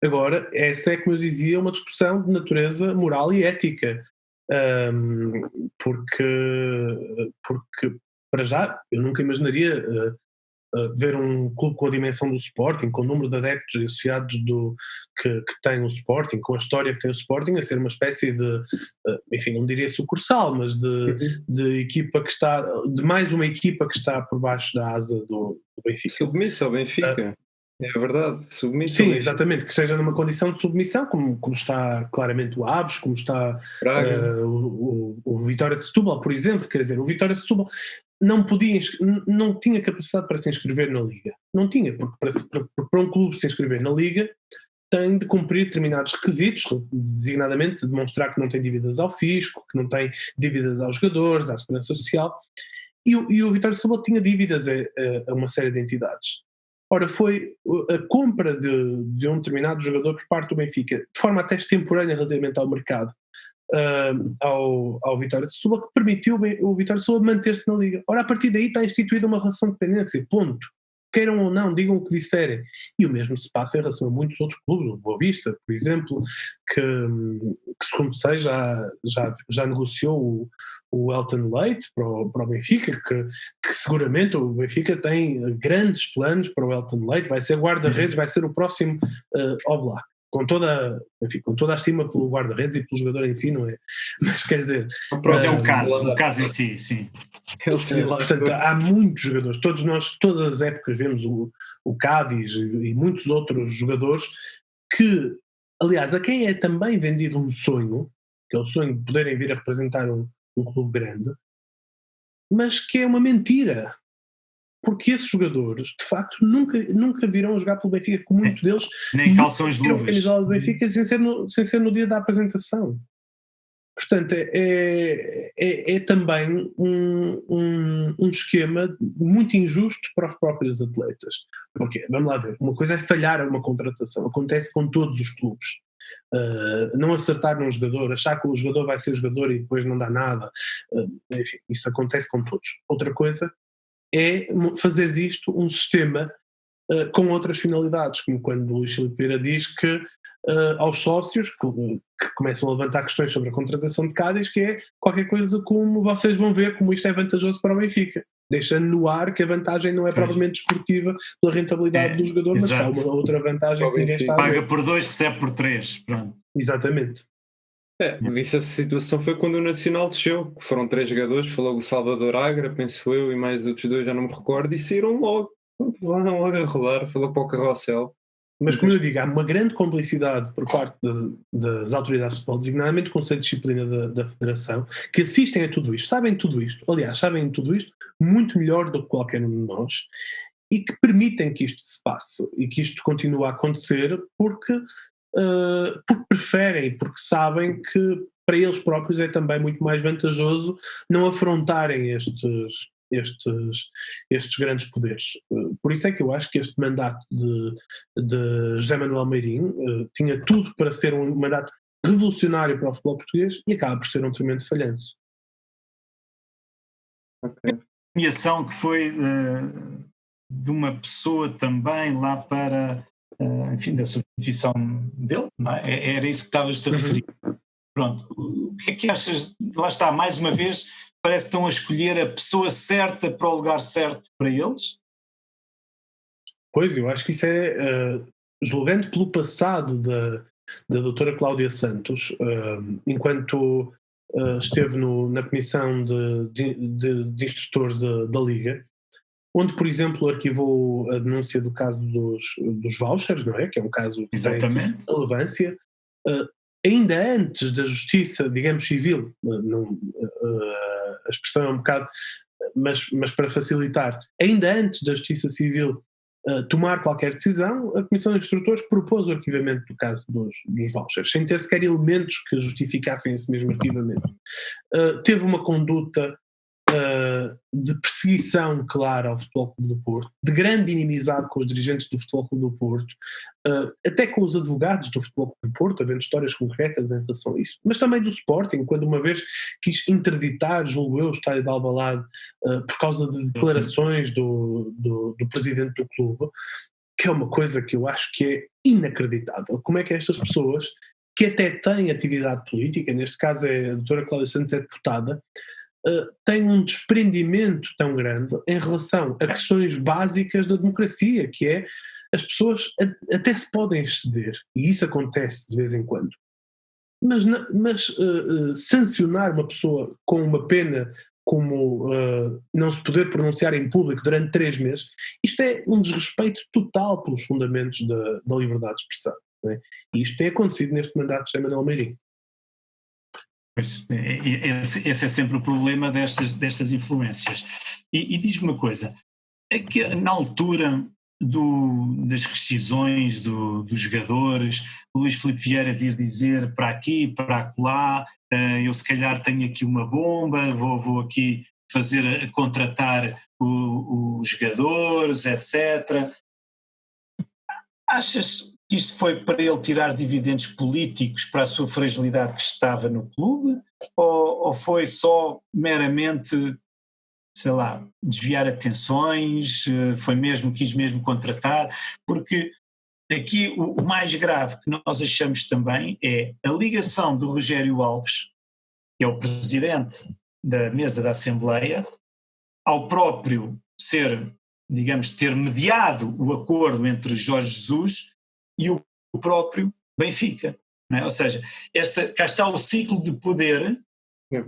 Agora, essa é, como eu dizia, uma discussão de natureza moral e ética. Porque para já eu nunca imaginaria ver um clube com a dimensão do Sporting, com o número de adeptos associados que tem o Sporting, com a história que tem o Sporting, a ser uma espécie de, enfim, não diria sucursal, mas de equipa que está, de mais uma equipa que está por baixo da asa do Benfica. Submissa ao Benfica. É verdade, submissão. Sim, exatamente, que seja numa condição de submissão, como está claramente o Aves, como está o Vitória de Setúbal, por exemplo. Quer dizer, o Vitória de Setúbal não tinha capacidade para se inscrever na Liga. Não tinha, porque para um clube se inscrever na Liga tem de cumprir determinados requisitos, designadamente de demonstrar que não tem dívidas ao fisco, que não tem dívidas aos jogadores, à segurança social, e o Vitória de Setúbal tinha dívidas a uma série de entidades. Ora, foi a compra de um determinado jogador por parte do Benfica, de forma até extemporânea relativamente ao mercado, ao Vitória de Setúbal, que permitiu o Vitória de Setúbal manter-se na Liga. Ora, a partir daí está instituída uma relação de dependência, ponto. Queiram ou não, digam o que disserem. E o mesmo se passa em relação a muitos outros clubes, o Boa Vista, por exemplo, que segundo sei já negociou o Elton Leite para o Benfica, que seguramente o Benfica tem grandes planos para o Elton Leite, vai ser guarda-redes, vai ser o próximo Oblak. Com toda a estima pelo guarda-redes e pelo jogador em si, não é? Mas quer dizer... Mas é o caso em si, sim. Portanto, há muitos jogadores, todas as épocas vemos o Cádiz e muitos outros jogadores que, aliás, a quem é também vendido um sonho, que é o sonho de poderem vir a representar um clube grande, mas que é uma mentira. porque esses jogadores, de facto, nunca virão jogar pelo Benfica, como muitos deles nem calçam as viram a luvas. camisola do Benfica sem ser no dia da apresentação. Portanto, é também um esquema muito injusto para os próprios atletas. Porque, vamos lá ver, uma coisa é falhar a uma contratação, acontece com todos os clubes. Não acertar num jogador, achar que o jogador vai ser jogador e depois não dá nada, enfim, isso acontece com todos. Outra coisa é fazer disto um sistema com outras finalidades, como quando o Luís Filipe Vieira diz que aos sócios que começam a levantar questões sobre a contratação de Cádiz, que é qualquer coisa como vocês vão ver como isto é vantajoso para o Benfica, deixando no ar que a vantagem não é propriamente desportiva pela rentabilidade do jogador, mas que há uma outra vantagem que ninguém está a ver. Paga por 2, recebe por 3, pronto. Exatamente. Essa situação foi quando o Nacional desceu, que foram 3 jogadores, falou o Salvador Agra, penso eu, e mais outros 2, já não me recordo, e saíram logo a rolar, falou para o carrossel. Mas como eu digo, há uma grande complicidade por parte das autoridades de futebol, designadamente o Conselho de Disciplina da Federação, que assistem a tudo isto, sabem tudo isto, aliás, sabem tudo isto muito melhor do que qualquer um de nós, e que permitem que isto se passe e que isto continue a acontecer porque preferem, porque sabem que para eles próprios é também muito mais vantajoso não afrontarem estes grandes poderes. Por isso é que eu acho que este mandato de José Manuel Meirinho tinha tudo para ser um mandato revolucionário para o futebol português e acaba por ser um tremendo falhanço. Okay. A nomeação que foi de uma pessoa também lá para, enfim, da substituição dele, não é? Era isso que estavas-te a referir. Pronto. O que é que achas? Lá está, mais uma vez, parece que estão a escolher a pessoa certa para o lugar certo para eles? Pois, eu acho que isso é, julgando pelo passado da doutora Cláudia Santos, enquanto esteve na comissão de instrutores da Liga, onde, por exemplo, arquivou a denúncia do caso dos vouchers, não é? Que é um caso que tem relevância. Ainda antes da justiça, digamos, civil, a expressão é um bocado, mas para facilitar, ainda antes da justiça civil tomar qualquer decisão, a Comissão de Instrutores propôs o arquivamento do caso dos vouchers, sem ter sequer elementos que justificassem esse mesmo arquivamento. Teve uma conduta de perseguição clara ao Futebol Clube do Porto, de grande inimizade com os dirigentes do Futebol Clube do Porto, até com os advogados do Futebol Clube do Porto, havendo histórias concretas em relação a isso, mas também do Sporting, quando uma vez quis interditar, julgo eu, o estádio de Alvalade por causa de declarações do presidente do clube, que é uma coisa que eu acho que é inacreditável. Como é que estas pessoas, que até têm atividade política, neste caso a doutora Cláudia Santos é deputada, tem um desprendimento tão grande em relação a questões básicas da democracia, que é as pessoas até se podem exceder, e isso acontece de vez em quando, mas sancionar uma pessoa com uma pena como não se poder pronunciar em público durante 3 meses, isto é um desrespeito total pelos fundamentos da liberdade de expressão, não é? E isto tem acontecido neste mandato de José Manuel Meirinho. Pois, esse é sempre o problema destas influências. E diz-me uma coisa, é que na altura das rescisões dos jogadores, o Luís Filipe Vieira vir dizer para aqui, para acolá, eu se calhar tenho aqui uma bomba, vou aqui contratar os jogadores, etc. Achas que isto foi para ele tirar dividendos políticos para a sua fragilidade que estava no clube, ou foi só meramente, sei lá, desviar atenções, quis mesmo contratar? Porque aqui o mais grave que nós achamos também é a ligação do Rogério Alves, que é o presidente da mesa da Assembleia, ao próprio ter mediado o acordo entre Jorge Jesus e o próprio Benfica, não é? Ou seja, cá está o ciclo de poder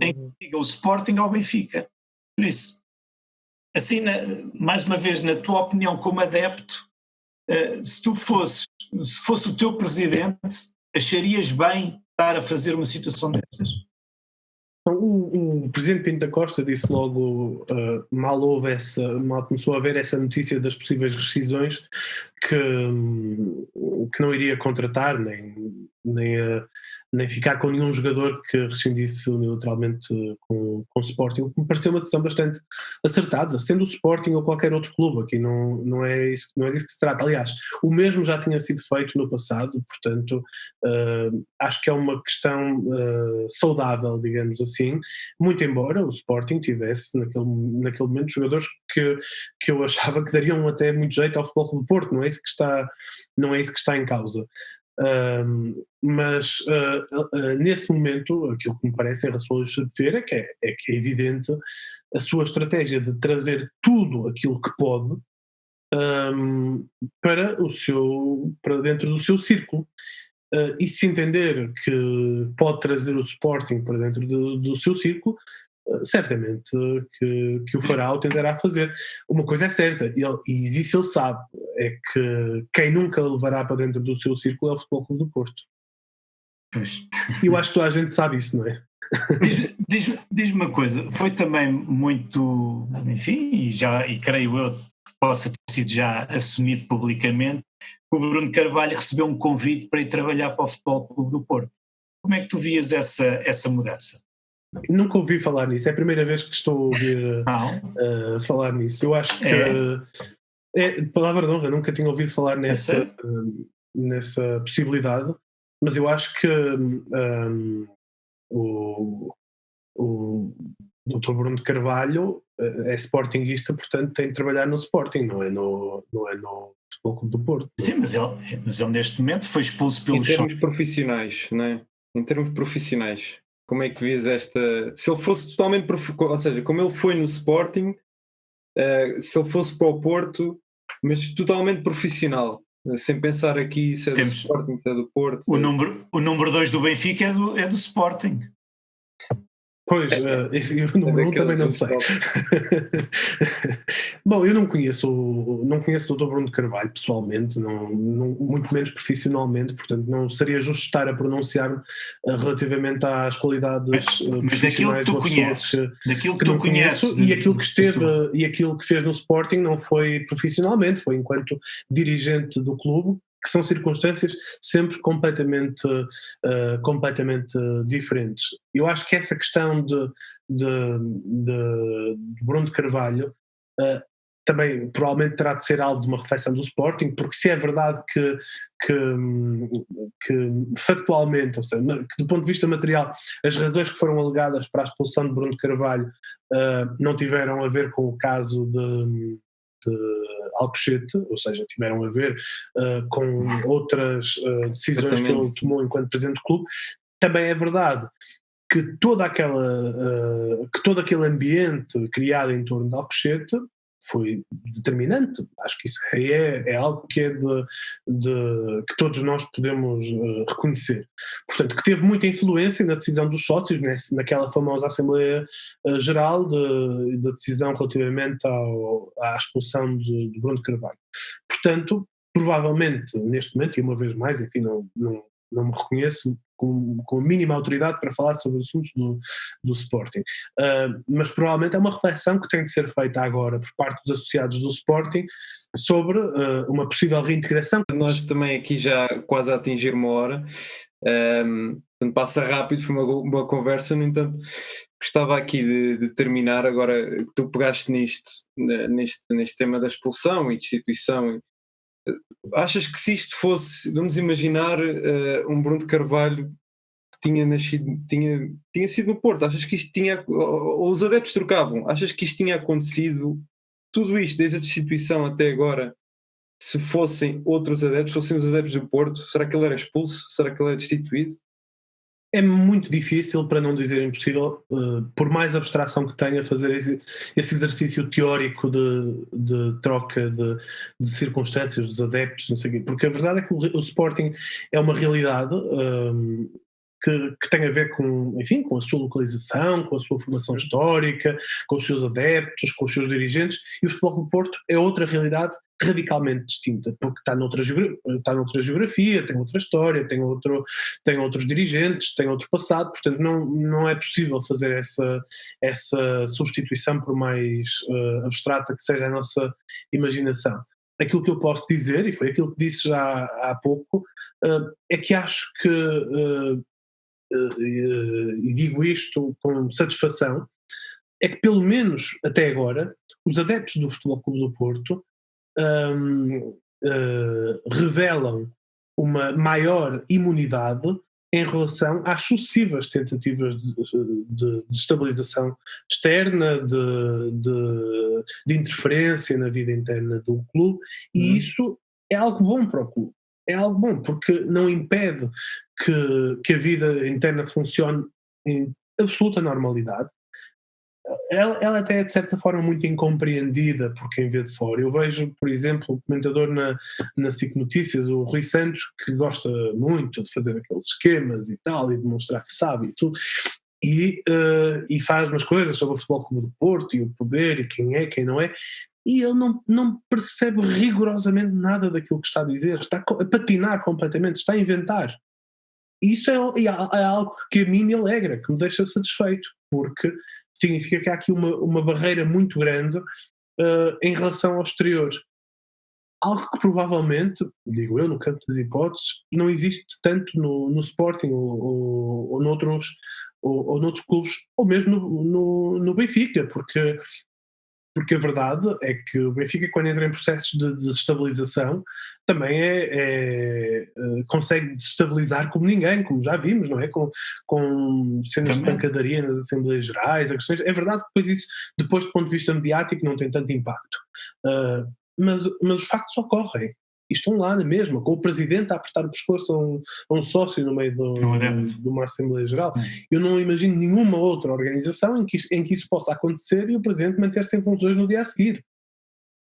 em que liga o Sporting ao Benfica. Por isso, assim, mais uma vez, na tua opinião como adepto, se fosse o teu presidente, acharias bem estar a fazer uma situação destas? Então, o presidente Pinto da Costa disse logo, mal começou a haver essa notícia das possíveis rescisões, que não iria contratar nem ficar com nenhum jogador que rescindisse unilateralmente com o Sporting, o que me pareceu uma decisão bastante acertada, sendo o Sporting ou qualquer outro clube. Aqui não é disso que se trata. Aliás, o mesmo já tinha sido feito no passado, portanto acho que é uma questão saudável, digamos assim, muito embora o Sporting tivesse naquele momento jogadores que eu achava que dariam até muito jeito ao Futebol Clube do Porto. Não é isso que está em causa. Mas nesse momento, aquilo que me parece em relação ao Feira é que é evidente a sua estratégia de trazer tudo aquilo que pode para dentro do seu círculo. E se entender que pode trazer o Sporting para dentro do seu círculo, certamente que o fará ou tentará fazer. Uma coisa é certa, e disso ele sabe, é que quem nunca levará para dentro do seu círculo é o Futebol Clube do Porto. Pois. E eu acho que toda a gente sabe isso, não é? Diz-me uma coisa, foi também muito, enfim, e creio eu que possa ter sido já assumido publicamente, que o Bruno Carvalho recebeu um convite para ir trabalhar para o Futebol Clube do Porto. Como é que tu vias essa mudança? Nunca ouvi falar nisso, é a primeira vez que estou a ouvir falar nisso. Eu acho que, palavra de honra, nunca tinha ouvido falar nessa possibilidade, mas eu acho que o Dr. Bruno de Carvalho é sportinguista, portanto tem de trabalhar no Sporting, não é no Futebol Clube do Porto. Sim, mas ele neste momento foi expulso pelo choque. Em termos profissionais, não é? Em termos profissionais, como é que vias esta... Se ele fosse totalmente... Ou seja, como ele foi no Sporting, se ele fosse para o Porto, mas totalmente profissional, sem pensar aqui se é do Sporting, se é do Porto... O número 2 do Benfica é do Sporting. Pois, o número 1 também não sei. Bom, eu não conheço o Dr. Bruno de Carvalho pessoalmente, muito menos profissionalmente, portanto não seria justo estar a pronunciar-me relativamente às qualidades profissionais de uma pessoa que não conheço, e aquilo que esteve e aquilo que fez no Sporting não foi profissionalmente, foi enquanto dirigente do clube, que são circunstâncias sempre completamente diferentes. Eu acho que essa questão de Bruno de Carvalho também provavelmente terá de ser alvo de uma reflexão do Sporting, porque se é verdade que factualmente, ou seja, que do ponto de vista material, as razões que foram alegadas para a expulsão de Bruno de Carvalho não tiveram a ver com o caso de Alcochete, ou seja, tiveram a ver com outras decisões que ele tomou enquanto presidente do clube. Também é verdade que todo aquele ambiente criado em torno de Alcochete foi determinante. Acho que isso é algo que que todos nós podemos reconhecer. Portanto, que teve muita influência na decisão dos sócios, naquela famosa Assembleia Geral da decisão relativamente à expulsão de Bruno de Carvalho. Portanto, provavelmente, neste momento, e uma vez mais, enfim, não me reconheço com a mínima autoridade para falar sobre os assuntos do Sporting. Mas provavelmente é uma reflexão que tem de ser feita agora por parte dos associados do Sporting sobre uma possível reintegração. Nós também aqui já quase a atingir uma hora, portanto passa rápido, foi uma conversa, no entanto gostava aqui de terminar agora que tu pegaste neste tema da expulsão e destituição. Achas que se isto fosse, vamos imaginar, um Bruno de Carvalho que tinha sido no Porto, achas que isto ou os adeptos trocavam, achas que isto tinha acontecido, tudo isto, desde a destituição até agora, se fossem outros adeptos, fossem os adeptos do Porto, será que ele era expulso? Será que ele era destituído? É muito difícil, para não dizer impossível, por mais abstração que tenha, fazer esse exercício teórico de troca de circunstâncias dos adeptos, não sei o quê, porque a verdade é que o Sporting é uma realidade que tem a ver com a sua localização, com a sua formação histórica, com os seus adeptos, com os seus dirigentes, e o Futebol Clube do Porto é outra realidade radicalmente distinta, porque está noutra geografia, tem outra história, tem outros dirigentes, tem outro passado, portanto não é possível fazer essa substituição, por mais abstrata que seja a nossa imaginação. Aquilo que eu posso dizer, e foi aquilo que disse já há pouco, é que acho que, e digo isto com satisfação, é que pelo menos até agora os adeptos do Futebol Clube do Porto revelam uma maior imunidade em relação às sucessivas tentativas de estabilização externa, de interferência na vida interna do clube, e isso é algo bom para o clube. É algo bom, porque não impede que a vida interna funcione em absoluta normalidade. Ela até é de certa forma muito incompreendida por quem vê de fora. Eu vejo, por exemplo, o comentador na SIC Notícias, o Rui Santos, que gosta muito de fazer aqueles esquemas e tal, e de mostrar que sabe e tudo, e faz umas coisas sobre o Futebol Clube do Porto e o poder e quem é, quem não é, e ele não percebe rigorosamente nada daquilo que está a dizer, está a patinar completamente, está a inventar. E isso é algo que a mim me alegra, que me deixa satisfeito, porque significa que há aqui uma barreira muito grande em relação ao exterior. Algo que provavelmente, digo eu, no campo das hipóteses, não existe tanto no Sporting ou noutros clubes, ou mesmo no Benfica, porque a verdade é que o Benfica, quando entra em processos de desestabilização, também consegue desestabilizar como ninguém, como já vimos, não é? Com cenas de pancadaria nas Assembleias Gerais, é verdade que depois isso, depois do ponto de vista mediático, não tem tanto impacto. Mas os factos ocorrem. E estão lá na mesma, com o presidente a apertar o pescoço a um sócio no meio de uma Assembleia Geral. Eu não imagino nenhuma outra organização em que isso possa acontecer e o presidente manter-se em funções no dia a seguir.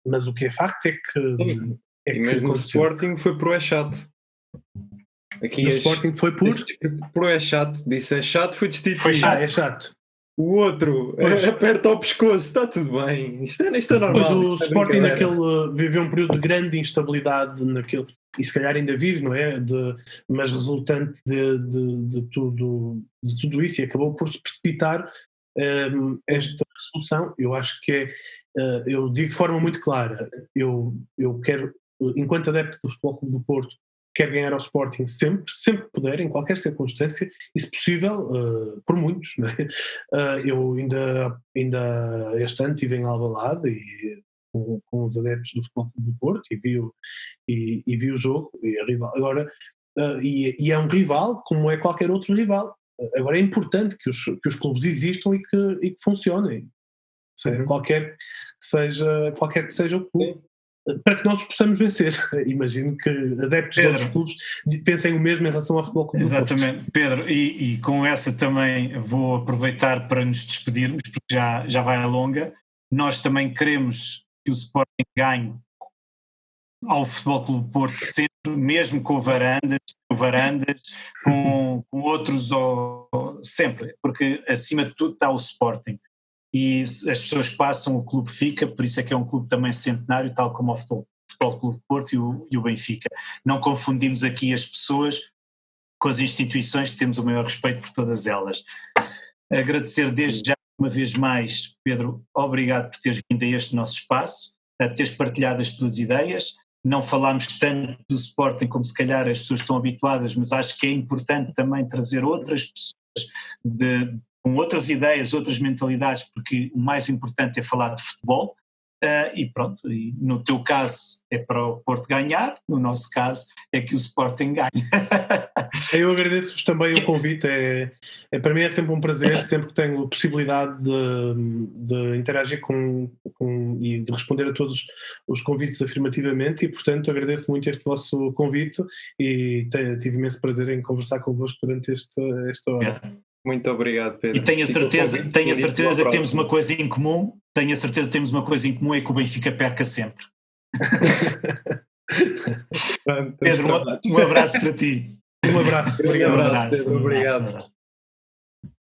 Mas o que é facto é que... e mesmo o Sporting foi pro é chato. Aqui o Sporting foi pro é chato. Disse é chato, foi destituído. Foi chato, é chato. O outro aperta o pescoço, está tudo bem, isto é normal. Pois o Sporting viveu um período de grande instabilidade naquele, e se calhar ainda vive, não é? Mas resultante de tudo isso, e acabou por se precipitar esta resolução. Eu acho que eu digo de forma muito clara, eu quero, enquanto adepto do Futebol Clube do Porto, quer ganhar ao Sporting sempre que puder, em qualquer circunstância, e se possível, por muitos, não é? Eu ainda este ano estive em Alvalade com os adeptos do Futebol Clube do Porto e vi o jogo, e a rival, agora, e é um rival como é qualquer outro rival. Agora é importante que os clubes existam e que funcionem, qualquer que seja o clube. Para que nós possamos vencer. Imagino que adeptos de outros clubes pensem o mesmo em relação ao Futebol Clube do Porto. Exatamente, Pedro, e com essa também vou aproveitar para nos despedirmos, porque já vai a longa. Nós também queremos que o Sporting ganhe ao Futebol Clube do Porto sempre, mesmo com varandas, com outros, sempre, porque acima de tudo está o Sporting. E as pessoas passam, o clube fica, por isso é que é um clube também centenário, tal como o Futebol Clube do Porto e o Benfica. Não confundimos aqui as pessoas com as instituições, temos o maior respeito por todas elas. Agradecer desde já uma vez mais, Pedro, obrigado por teres vindo a este nosso espaço, a teres partilhado as tuas ideias. Não falámos tanto do Sporting como se calhar as pessoas estão habituadas, mas acho que é importante também trazer outras pessoas com outras ideias, outras mentalidades, porque o mais importante é falar de futebol, e pronto, e no teu caso é para o Porto ganhar, no nosso caso é que o Sporting ganhe. Eu agradeço-vos também o convite, para mim é sempre um prazer, sempre que tenho a possibilidade de interagir e de responder a todos os convites afirmativamente, e portanto agradeço muito este vosso convite e tive imenso prazer em conversar convosco durante esta hora. Muito obrigado, Pedro. E tenho a certeza que temos uma coisa em comum, é que o Benfica perca sempre. Pedro, um abraço para ti. Um abraço. Obrigado, Pedro. Obrigado.